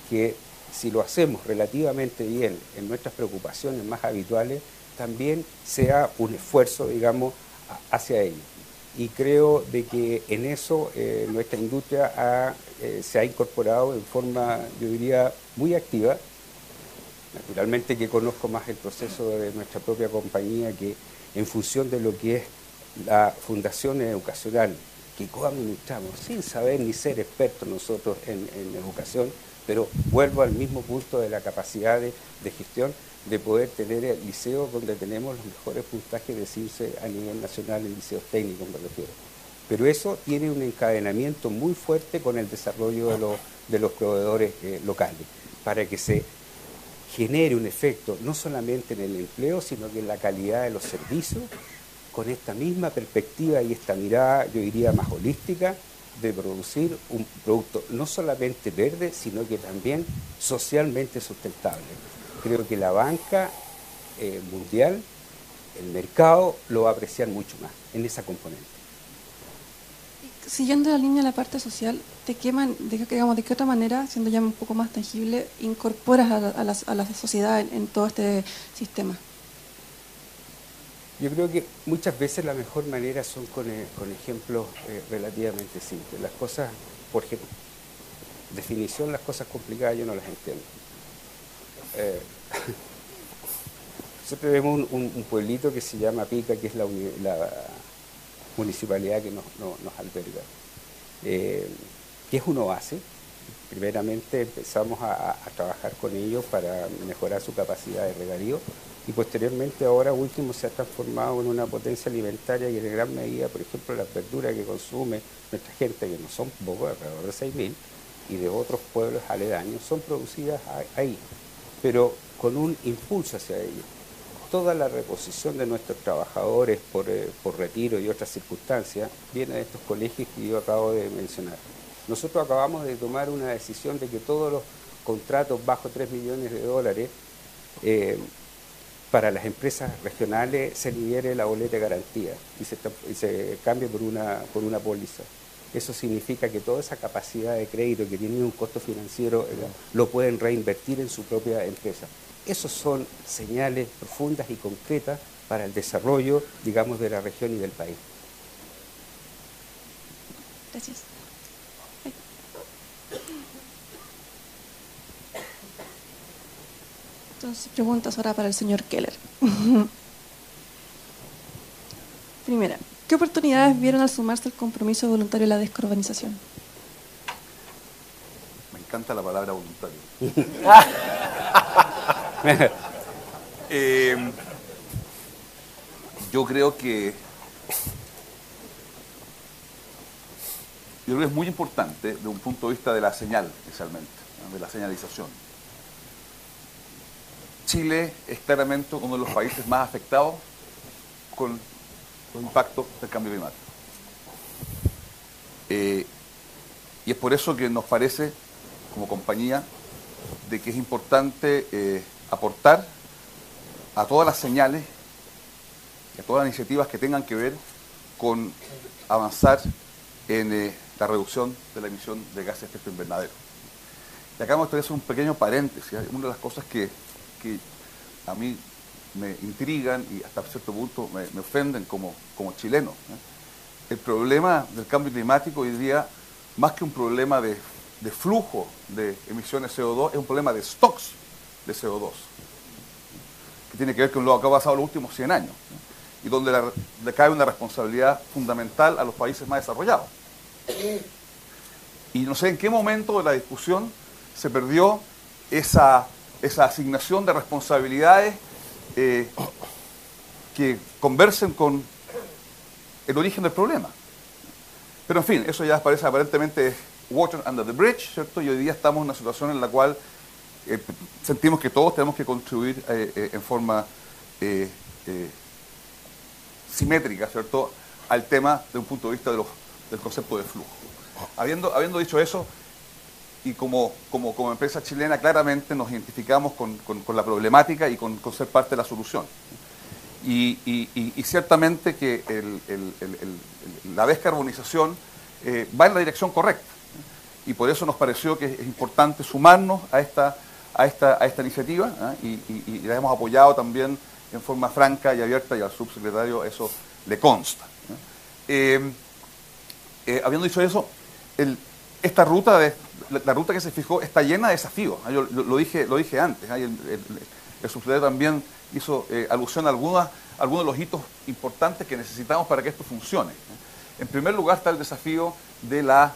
que si lo hacemos relativamente bien en nuestras preocupaciones más habituales, también sea un esfuerzo, digamos, hacia ello. Y creo de que en eso nuestra industria se ha incorporado en forma, yo diría, muy activa. Naturalmente que conozco más el proceso de nuestra propia compañía, que en función de lo que es la fundación educacional que coadministramos, sin saber ni ser expertos nosotros en educación, pero vuelvo al mismo punto de la capacidad de gestión, de poder tener el liceo donde tenemos los mejores puntajes de CIMSE a nivel nacional, en liceos técnicos me refiero. Pero eso tiene un encadenamiento muy fuerte con el desarrollo de los proveedores locales, para que se genere un efecto no solamente en el empleo, sino que en la calidad de los servicios, con esta misma perspectiva y esta mirada, yo diría, más holística, de producir un producto no solamente verde, sino que también socialmente sustentable. Creo que la banca mundial, el mercado, lo va a apreciar mucho más en esa componente. Siguiendo la línea de la parte social, ¿de qué otra manera, siendo ya un poco más tangible, incorporas a la sociedad en todo este sistema? Yo creo que muchas veces la mejor manera son con ejemplos relativamente simples. Las cosas, por definición, las cosas complicadas yo no las entiendo. Siempre vemos un pueblito que se llama Pica, que es la municipalidad que nos alberga, que es un oasis. Primeramente empezamos a trabajar con ellos para mejorar su capacidad de regadío y posteriormente ahora último se ha transformado en una potencia alimentaria y en gran medida, por ejemplo, las verduras que consume nuestra gente, que no son pocos, alrededor de 6.000, y de otros pueblos aledaños, son producidas ahí, pero con un impulso hacia ellos. Toda la reposición de nuestros trabajadores por retiro y otras circunstancias viene de estos colegios que yo acabo de mencionar. Nosotros acabamos de tomar una decisión de que todos los contratos bajo 3 millones de dólares para las empresas regionales se libere la boleta de garantía y se cambie por una póliza. Eso significa que toda esa capacidad de crédito que tiene un costo financiero lo pueden reinvertir en su propia empresa. Esos son señales profundas y concretas para el desarrollo, digamos, de la región y del país. Gracias. Entonces, preguntas ahora para el señor Keller. Primera, ¿qué oportunidades vieron al sumarse al compromiso voluntario de la descarbonización? Me encanta la palabra voluntario. Yo creo que es muy importante desde un punto de vista de la señal, especialmente, ¿no? De la señalización. Chile es claramente uno de los países más afectados con los impactos del cambio climático. Y es por eso que nos parece, como compañía, de que es importante aportar a todas las señales y a todas las iniciativas que tengan que ver con avanzar en la reducción de la emisión de gases de efecto invernadero. Y acá me gustaría hacer un pequeño paréntesis. Una de las cosas que a mí me intrigan y hasta cierto punto me ofenden como chileno. El problema del cambio climático hoy día, más que un problema de flujo de emisiones de CO2, es un problema de stocks de CO2, que tiene que ver con lo que ha pasado en los últimos 100 años, y donde le cae una responsabilidad fundamental a los países más desarrollados. Y no sé en qué momento de la discusión se perdió esa asignación de responsabilidades que conversen con el origen del problema. Pero en fin, eso ya parece aparentemente water under the bridge, ¿cierto? Y hoy día estamos en una situación en la cual sentimos que todos tenemos que contribuir en forma simétrica, ¿cierto?, al tema desde un punto de vista del concepto de flujo. Habiendo dicho eso, y como empresa chilena claramente nos identificamos con la problemática y con ser parte de la solución. Y ciertamente que la descarbonización va en la dirección correcta. Y por eso nos pareció que es importante sumarnos a esta iniciativa, y la hemos apoyado también en forma franca y abierta, y al subsecretario eso le consta. Habiendo dicho eso, esta ruta, la ruta que se fijó está llena de desafíos. Yo lo dije antes. El subsecretario también hizo alusión a algunos de los hitos importantes que necesitamos para que esto funcione. En primer lugar está el desafío de la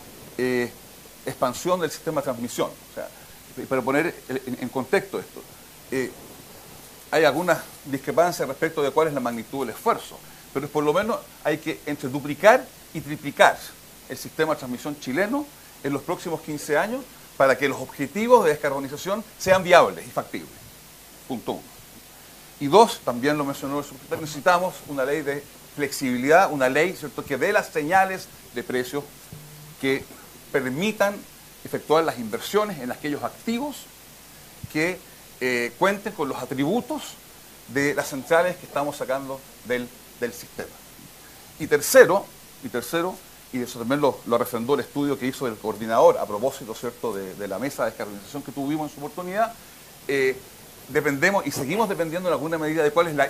expansión del sistema de transmisión. O sea, para poner en contexto esto, hay algunas discrepancias respecto de cuál es la magnitud del esfuerzo, pero por lo menos hay que entre duplicar y triplicar el sistema de transmisión chileno en los próximos 15 años para que los objetivos de descarbonización sean viables y factibles. Punto 1. Y 2, también lo mencionó el subsecretario, necesitamos una ley de flexibilidad, una ley, ¿cierto?, que dé las señales de precios que permitan efectuar las inversiones en aquellos activos que cuenten con los atributos de las centrales que estamos sacando del sistema. Y tercero, y eso también lo refrendó el estudio que hizo el coordinador a propósito, ¿cierto?, de la mesa de descarbonización que tuvimos en su oportunidad, dependemos y seguimos dependiendo en alguna medida de cuáles las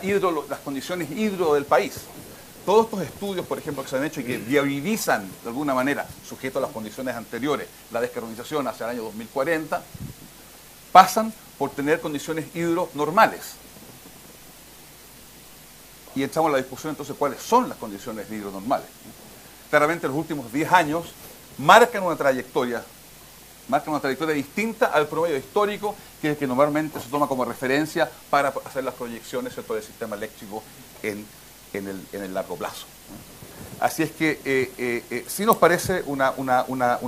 condiciones hidro del país. Todos estos estudios, por ejemplo, que se han hecho y que viabilizan de alguna manera, sujeto a las condiciones anteriores, la descarbonización hacia el año 2040, pasan por tener condiciones hidro normales. Y entramos a la discusión entonces cuáles son las condiciones de hidro normales. Claramente los últimos 10 años marcan una trayectoria distinta al promedio histórico, que es el que normalmente se toma como referencia para hacer las proyecciones, ¿cierto?, del sistema eléctrico en el largo plazo. Así es que sí nos parece una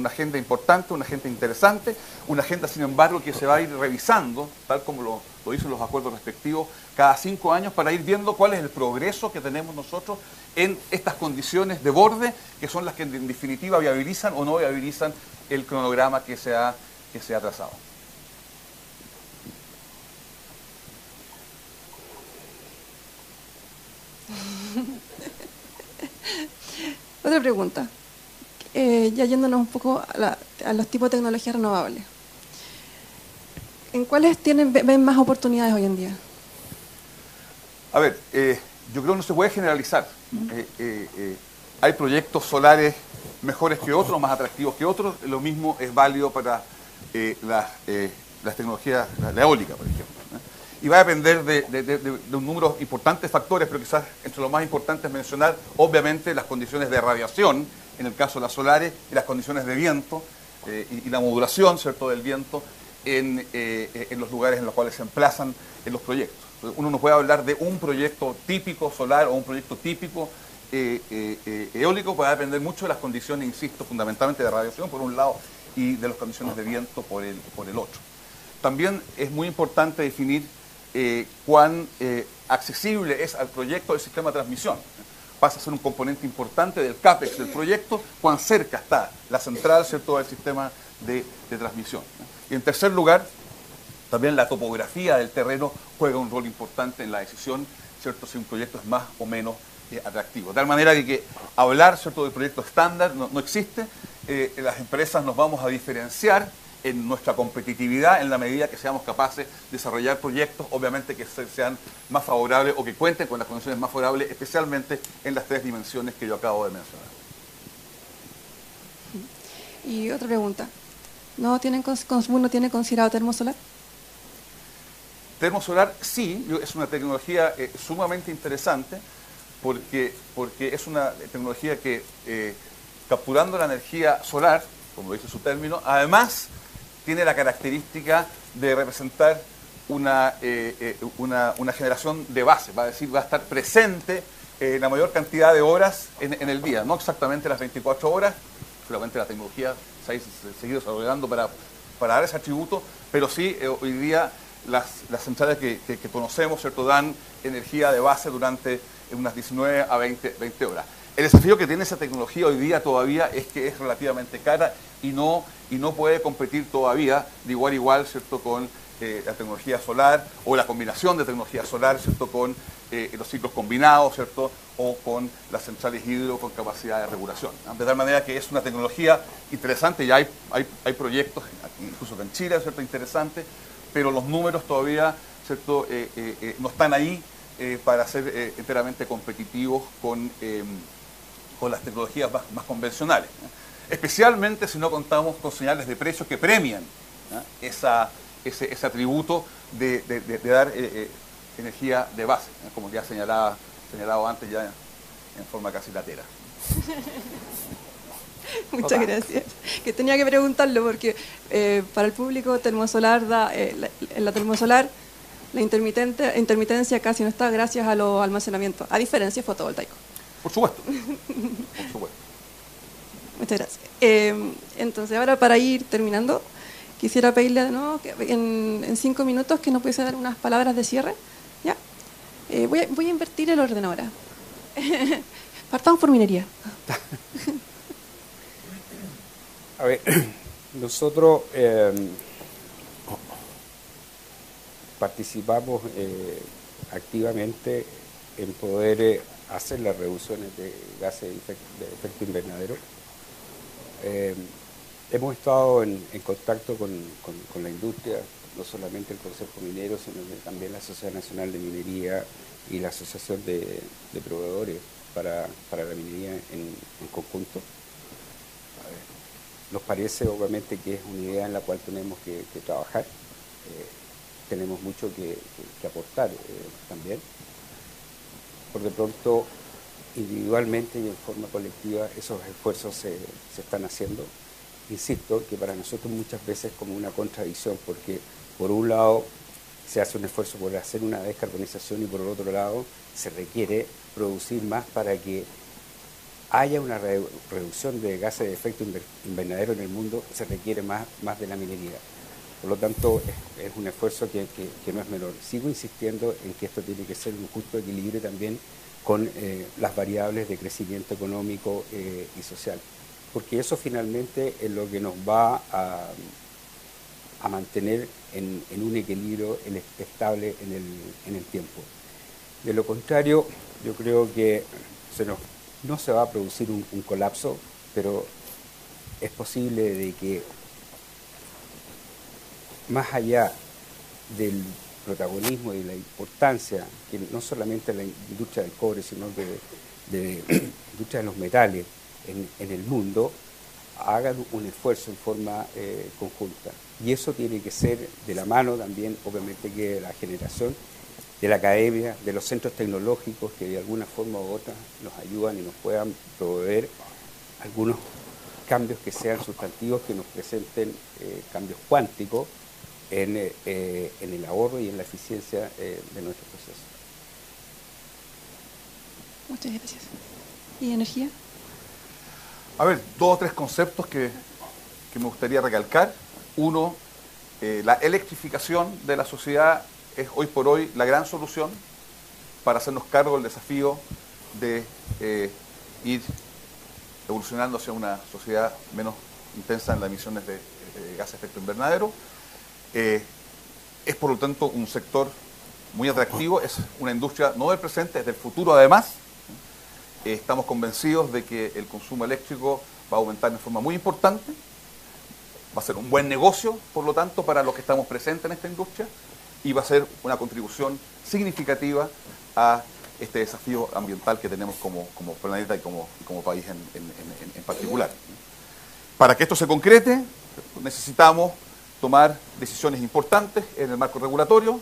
agenda importante, una agenda interesante, una agenda, sin embargo, que se va a ir revisando, tal como lo dicen los acuerdos respectivos, cada 5 años para ir viendo cuál es el progreso que tenemos nosotros en estas condiciones de borde, que son las que en definitiva viabilizan o no viabilizan el cronograma que se ha trazado. Otra pregunta, ya yéndonos un poco a los tipos de tecnologías renovables. ¿En cuáles ven más oportunidades hoy en día? A ver, yo creo que no se puede generalizar. Hay proyectos solares mejores que otros, más atractivos que otros. Lo mismo es válido para las tecnologías, la eólica, por ejemplo. Y va a depender de un número importante de factores, pero quizás entre los más importantes mencionar, obviamente, las condiciones de radiación, en el caso de las solares, y las condiciones de viento, y la modulación, ¿cierto?, del viento en los lugares en los cuales se emplazan en los proyectos. Uno no puede hablar de un proyecto típico solar o un proyecto típico eólico, va a depender mucho de las condiciones, insisto, fundamentalmente de radiación, por un lado, y de las condiciones de viento por el otro. También es muy importante definir cuán accesible es al proyecto el sistema de transmisión. Pasa a ser un componente importante del CAPEX del proyecto, cuán cerca está la central, ¿cierto?, del sistema de transmisión. Y en tercer lugar, también la topografía del terreno juega un rol importante en la decisión, ¿cierto?, si un proyecto es más o menos atractivo. De tal manera que hablar, ¿cierto?, de proyecto estándar no existe. Las empresas nos vamos a diferenciar en nuestra competitividad en la medida que seamos capaces de desarrollar proyectos, obviamente, que sean más favorables o que cuenten con las condiciones más favorables, especialmente en las 3 dimensiones que yo acabo de mencionar. Y otra pregunta, ¿no tiene considerado termosolar? Termosolar sí, es una tecnología sumamente interesante porque es una tecnología que, capturando la energía solar, como dice su término, además tiene la característica de representar una generación de base, va a estar presente la mayor cantidad de horas en el día, no exactamente las 24 horas, seguramente la tecnología se ha seguido desarrollando para dar ese atributo, pero sí hoy día las centrales que conocemos, ¿cierto?, dan energía de base durante unas 19 a 20 horas. El desafío que tiene esa tecnología hoy día todavía es que es relativamente cara y no puede competir todavía de igual a igual, ¿cierto?, con la tecnología solar o la combinación de tecnología solar, ¿cierto?, con los ciclos combinados, ¿cierto?, o con las centrales hidro con capacidad de regulación. De tal manera que es una tecnología interesante, ya hay proyectos, incluso en Chile, ¿cierto?, interesantes, pero los números todavía, ¿cierto?, no están ahí para ser enteramente competitivos con las tecnologías más convencionales, especialmente si no contamos con señales de precios que premian ese atributo de dar energía de base, como ya señalado antes ya en forma casi latera. Muchas gracias. Que tenía que preguntarlo porque para el público termosolar en la termosolar la intermitencia casi no está gracias a los almacenamientos, a diferencia de fotovoltaico. Por supuesto. Por supuesto. Muchas gracias. Entonces, ahora para ir terminando, quisiera pedirle de nuevo que en 5 minutos que nos pudiese dar unas palabras de cierre. ¿Ya? Voy a invertir el orden ahora. Partamos por minería. A ver, nosotros participamos activamente en poder hacer las reducciones de gases de efecto invernadero. Hemos estado en contacto con la industria, no solamente el Consejo Minero, sino que también la Sociedad Nacional de Minería y la Asociación de Proveedores para la minería en conjunto. Nos parece obviamente que es una idea en la cual tenemos que trabajar. Tenemos mucho que aportar también. Por de pronto, individualmente y en forma colectiva, esos esfuerzos se están haciendo. Insisto que para nosotros muchas veces es como una contradicción, porque por un lado se hace un esfuerzo por hacer una descarbonización y por el otro lado se requiere producir más para que haya una reducción de gases de efecto invernadero en el mundo, se requiere más de la minería. Por lo tanto, es un esfuerzo que no es menor. Sigo insistiendo en que esto tiene que ser un justo equilibrio también con las variables de crecimiento económico y social, porque eso finalmente es lo que nos va a mantener en un equilibrio estable en el tiempo. De lo contrario, yo creo que no se va a producir un colapso, pero es posible de que más allá del protagonismo y la importancia que no solamente la industria del cobre, sino de la industria de los metales en el mundo, hagan un esfuerzo en forma conjunta. Y eso tiene que ser de la mano también, obviamente, que de la generación, de la academia, de los centros tecnológicos que de alguna forma u otra nos ayudan y nos puedan proveer algunos cambios que sean sustantivos, que nos presenten cambios cuánticos en el ahorro y en la eficiencia de nuestros procesos. Muchas gracias. ¿Y energía? A ver, 2 o 3 conceptos que me gustaría recalcar. Uno, la electrificación de la sociedad es hoy por hoy la gran solución para hacernos cargo del desafío de ir evolucionando hacia una sociedad menos intensa en las emisiones de gases de efecto invernadero. Es por lo tanto un sector muy atractivo, es una industria no del presente, es del futuro además. Estamos convencidos de que el consumo eléctrico va a aumentar de forma muy importante, va a ser un buen negocio, por lo tanto, para los que estamos presentes en esta industria, y va a ser una contribución significativa a este desafío ambiental que tenemos como planeta y como país en particular. Para que esto se concrete, necesitamos tomar decisiones importantes en el marco regulatorio,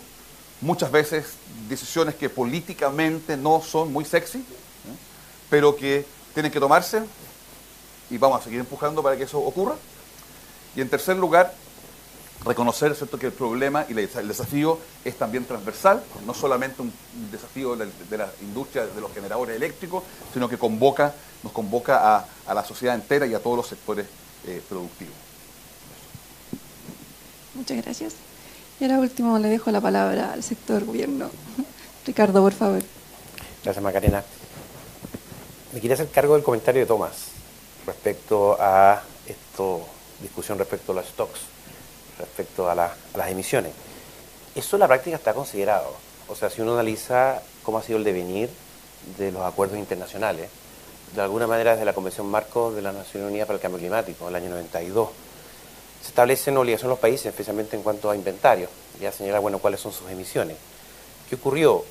muchas veces decisiones que políticamente no son muy sexy, pero que tienen que tomarse y vamos a seguir empujando para que eso ocurra. Y en tercer lugar, reconocer, ¿cierto?, que el problema y el desafío es también transversal, no solamente un desafío de la industria, de los generadores eléctricos, sino que nos convoca a la sociedad entera y a todos los sectores productivos. Muchas gracias. Y ahora último le dejo la palabra al sector gobierno. Ricardo, por favor. Gracias, Macarena. Me quería hacer cargo del comentario de Tomás respecto a discusión respecto a los stocks, respecto a las emisiones. Eso en la práctica está considerado. O sea, si uno analiza cómo ha sido el devenir de los acuerdos internacionales, de alguna manera desde la Convención Marco de la Naciones Unidas para el Cambio Climático, en el año 92, se establecen obligaciones a los países, especialmente en cuanto a inventarios, ya señala, bueno, cuáles son sus emisiones. ¿Qué ocurrió?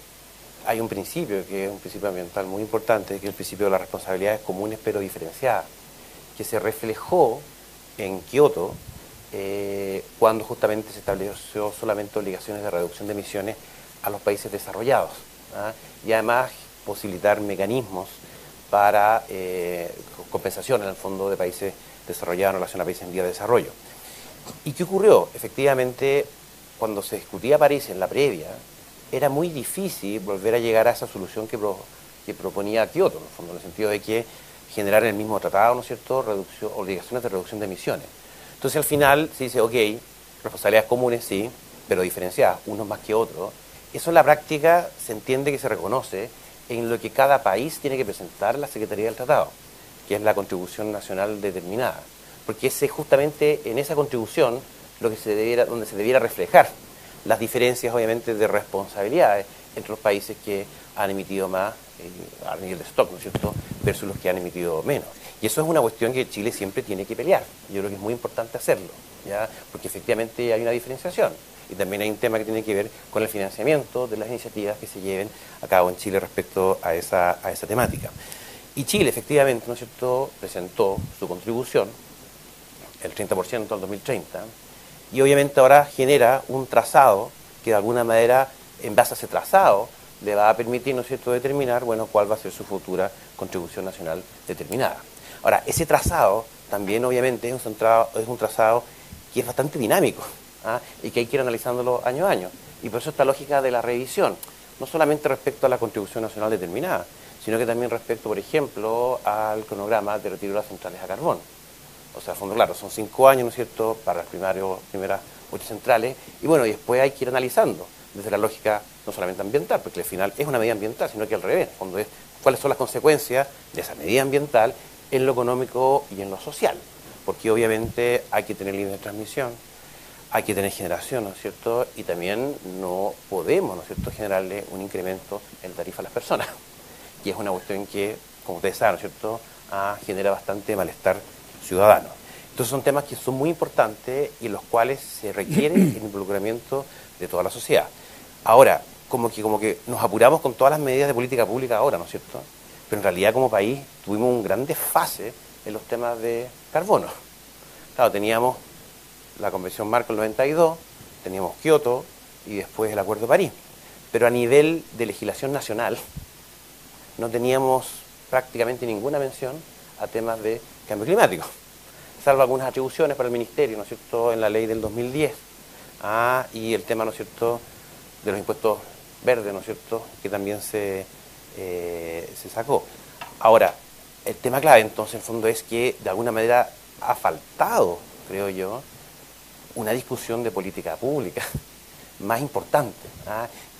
Hay un principio, que es un principio ambiental muy importante, que es el principio de las responsabilidades comunes pero diferenciadas, que se reflejó en Kioto cuando justamente se estableció solamente obligaciones de reducción de emisiones a los países desarrollados, ¿ah? Y además posibilitar mecanismos para compensación en el fondo de países desarrollados en relación a países en vía de desarrollo. ¿Y qué ocurrió? Efectivamente, cuando se discutía París en la previa, era muy difícil volver a llegar a esa solución que proponía Kioto, en el fondo, en el sentido de que generar en el mismo tratado, ¿no es cierto?, obligaciones de reducción de emisiones. Entonces, al final se dice, ok, responsabilidades comunes, sí, pero diferenciadas, unos más que otros. Eso en la práctica se entiende que se reconoce en lo que cada país tiene que presentar a la Secretaría del Tratado, que es la contribución nacional determinada. Porque es justamente en esa contribución donde se debiera reflejar las diferencias, obviamente, de responsabilidades entre los países que han emitido más a nivel de stock, ¿no es cierto?, versus los que han emitido menos. Y eso es una cuestión que Chile siempre tiene que pelear. Yo creo que es muy importante hacerlo, ¿ya? Porque efectivamente hay una diferenciación. Y también hay un tema que tiene que ver con el financiamiento de las iniciativas que se lleven a cabo en Chile respecto a esa temática. Y Chile, efectivamente, ¿no es cierto?, presentó su contribución, el 30% al 2030, y obviamente ahora genera un trazado que de alguna manera, en base a ese trazado, le va a permitir, ¿no es cierto?, determinar, bueno, cuál va a ser su futura contribución nacional determinada. Ahora, ese trazado también, obviamente, es un trazado que es bastante dinámico, ¿ah? Y que hay que ir analizándolo año a año. Y por eso esta lógica de la revisión, no solamente respecto a la contribución nacional determinada, sino que también respecto, por ejemplo, al cronograma de retiro de las centrales a carbón. O sea, a fondo claro, son 5 años, ¿no es cierto?, para las primeras 8 centrales, y bueno, y después hay que ir analizando desde la lógica no solamente ambiental, porque al final es una medida ambiental, sino que al revés, cuando es cuáles son las consecuencias de esa medida ambiental en lo económico y en lo social, porque obviamente hay que tener líneas de transmisión, hay que tener generación, ¿no es cierto?, y también no podemos, ¿no es cierto?, generarle un incremento en tarifa a las personas, que es una cuestión que, como ustedes saben, ¿no es cierto?, genera bastante malestar ciudadano. Entonces son temas que son muy importantes y en los cuales se requiere el involucramiento de toda la sociedad. Ahora, como que nos apuramos con todas las medidas de política pública ahora, ¿no es cierto?, pero en realidad como país tuvimos un gran desfase en los temas de carbono. Claro, teníamos la Convención Marco del 92, teníamos Kioto y después el Acuerdo de París, pero a nivel de legislación nacional no teníamos prácticamente ninguna mención a temas de cambio climático, salvo algunas atribuciones para el Ministerio, ¿no es cierto?, en la ley del 2010, y el tema, ¿no es cierto?, de los impuestos verdes, ¿no es cierto?, que también se sacó. Ahora, el tema clave, entonces, en el fondo, es que de alguna manera ha faltado, creo yo, una discusión de política pública más importante,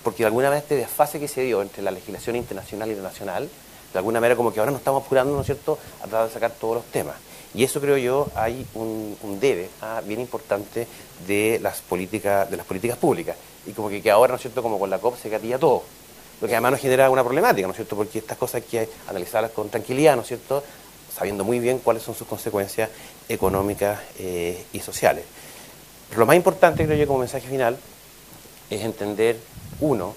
porque de alguna manera este desfase que se dio entre la legislación internacional y la nacional, de alguna manera como que ahora nos estamos apurando, ¿no es cierto?, a tratar de sacar todos los temas. Y eso, creo yo, hay un debe bien importante de las políticas públicas. Y como que ahora, ¿no es cierto?, como con la COP se gatilla todo. Lo que además nos genera una problemática, ¿no es cierto?, porque estas cosas hay que analizarlas con tranquilidad, ¿no es cierto?, sabiendo muy bien cuáles son sus consecuencias económicas y sociales. Pero lo más importante, creo yo, como mensaje final, es entender, uno,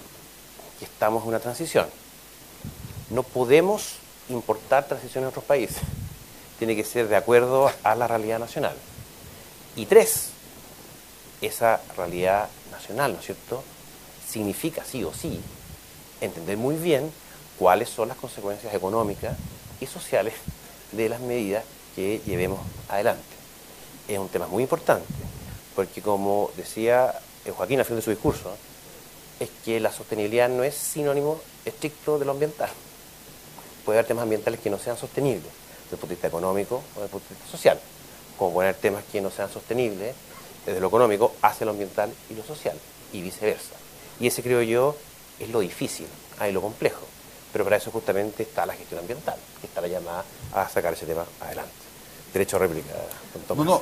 que estamos en una transición. No podemos importar transición en otros países. Tiene que ser de acuerdo a la realidad nacional. Y 3, esa realidad nacional, ¿no es cierto?, significa sí o sí entender muy bien cuáles son las consecuencias económicas y sociales de las medidas que llevemos adelante. Es un tema muy importante, porque como decía Joaquín al fin de su discurso, es que la sostenibilidad no es sinónimo estricto de lo ambiental. Puede haber temas ambientales que no sean sostenibles desde el punto de vista económico o desde el punto de vista social, como poner temas que no sean sostenibles desde lo económico hacia lo ambiental y lo social, y viceversa. Y ese, creo yo, es lo difícil, y lo complejo. Pero para eso justamente está la gestión ambiental, que está la llamada a sacar ese tema adelante. Derecho a réplica, don Tomás.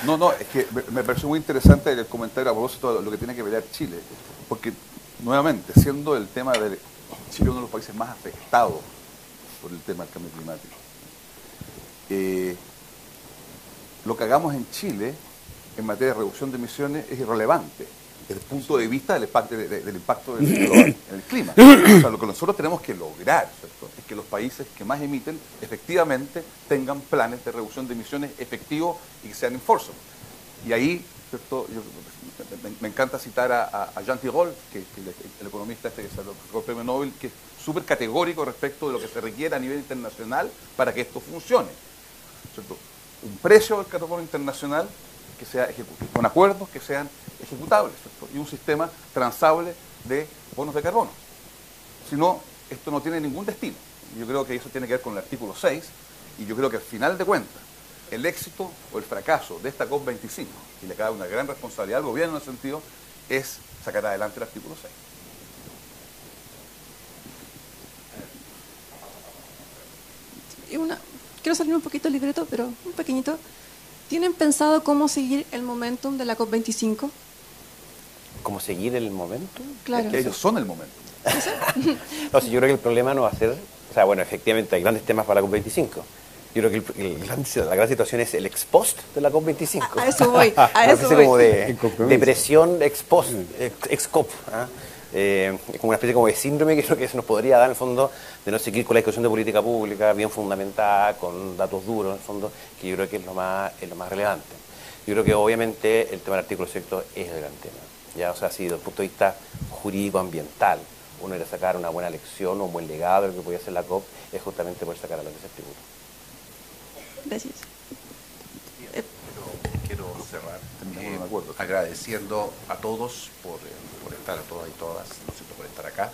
No, es que me pareció muy interesante el comentario a propósito de lo que tiene que pelear Chile, porque nuevamente, siendo el tema de Chile uno de los países más afectados por el tema del cambio climático, lo que hagamos en Chile en materia de reducción de emisiones es irrelevante desde el punto de vista del impacto en el clima. O sea, lo que nosotros tenemos que lograr, ¿cierto?, es que los países que más emiten efectivamente tengan planes de reducción de emisiones efectivos y que sean enforceable. Y ahí, ¿cierto?, me encanta citar a Jean Tirole, que el economista que sacó el premio Nobel, que súper categórico respecto de lo que se requiere a nivel internacional para que esto funcione, ¿cierto? Un precio del carbono internacional que sea con acuerdos que sean ejecutables, ¿cierto? Y un sistema transable de bonos de carbono. Si no, esto no tiene ningún destino. Yo creo que eso tiene que ver con el artículo 6, y yo creo que al final de cuentas, el éxito o el fracaso de esta COP25, y le cabe una gran responsabilidad al gobierno en ese sentido, es sacar adelante el artículo 6. Quiero salir un poquito del libreto, pero un pequeñito. ¿Tienen pensado cómo seguir el momentum de la COP25? ¿Cómo seguir el momentum? Claro. Es que ellos son el momento. No, sí, yo creo que el problema no va a ser, o sea, bueno, efectivamente hay grandes temas para la COP25. Yo creo que la gran situación es el ex post de la COP25. A eso voy, a eso voy. Como de presión ex post, ex COP. ¿Ah? Es como una especie como de síndrome que creo que se nos podría dar en el fondo de no seguir con la discusión de política pública bien fundamentada, con datos duros en el fondo, que yo creo que es lo más relevante. Yo creo que obviamente el tema del artículo 6 es el gran tema. Ya, o sea, si desde el punto de vista jurídico-ambiental uno quiere sacar una buena lección o un buen legado de lo que podía hacer la COP, es justamente poder sacar adelante ese artículo. Gracias. Quiero cerrar agradeciendo a todos por estar, a todas y todas, ¿no es cierto?, por estar acá,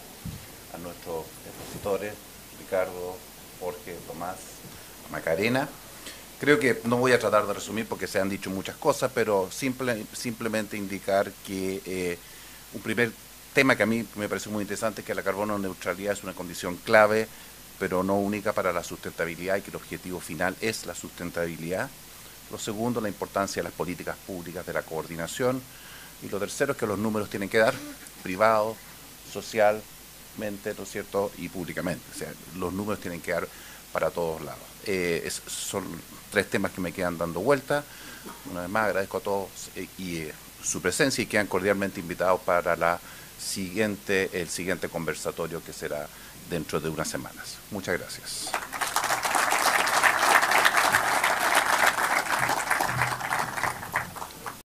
a nuestros expositores, Ricardo, Jorge, Tomás, Macarena. Creo que no voy a tratar de resumir porque se han dicho muchas cosas, pero simplemente indicar que un primer tema que a mí me parece muy interesante es que la carbono neutralidad es una condición clave, pero no única para la sustentabilidad, y que el objetivo final es la sustentabilidad. Lo segundo, la importancia de las políticas públicas, de la coordinación. Y lo tercero es que los números tienen que dar, privado, socialmente, ¿no es cierto?, y públicamente. O sea, los números tienen que dar para todos lados. Son tres temas que me quedan dando vuelta. Una vez más, agradezco a todos su presencia, y quedan cordialmente invitados para el siguiente conversatorio, que será dentro de unas semanas. Muchas gracias.